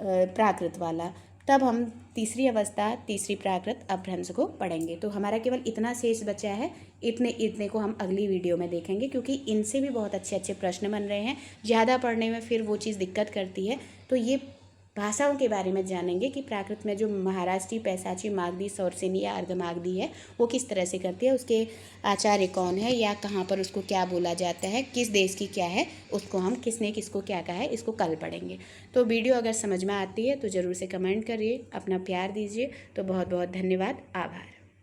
प्राकृत वाला, तब हम तीसरी अवस्था, तीसरी प्राकृत अपभ्रंश को पढ़ेंगे। तो हमारा केवल इतना शेष बचा है, इतने को हम अगली वीडियो में देखेंगे, क्योंकि इनसे भी बहुत अच्छे अच्छे प्रश्न बन रहे हैं। ज़्यादा पढ़ने में फिर वो चीज़ दिक्कत करती है, तो ये भाषाओं के बारे में जानेंगे कि प्राकृत में जो महाराष्ट्री, पैसाची, मागधी, सौरसेनी या अर्धमागधी है वो किस तरह से करती है, उसके आचार्य कौन है, या कहाँ पर उसको क्या बोला जाता है, किस देश की क्या है, उसको हम किसने किसको क्या कहा है, इसको कल पढ़ेंगे। तो वीडियो अगर समझ में आती है तो ज़रूर से कमेंट करिए, अपना प्यार दीजिए। तो बहुत बहुत धन्यवाद, आभार।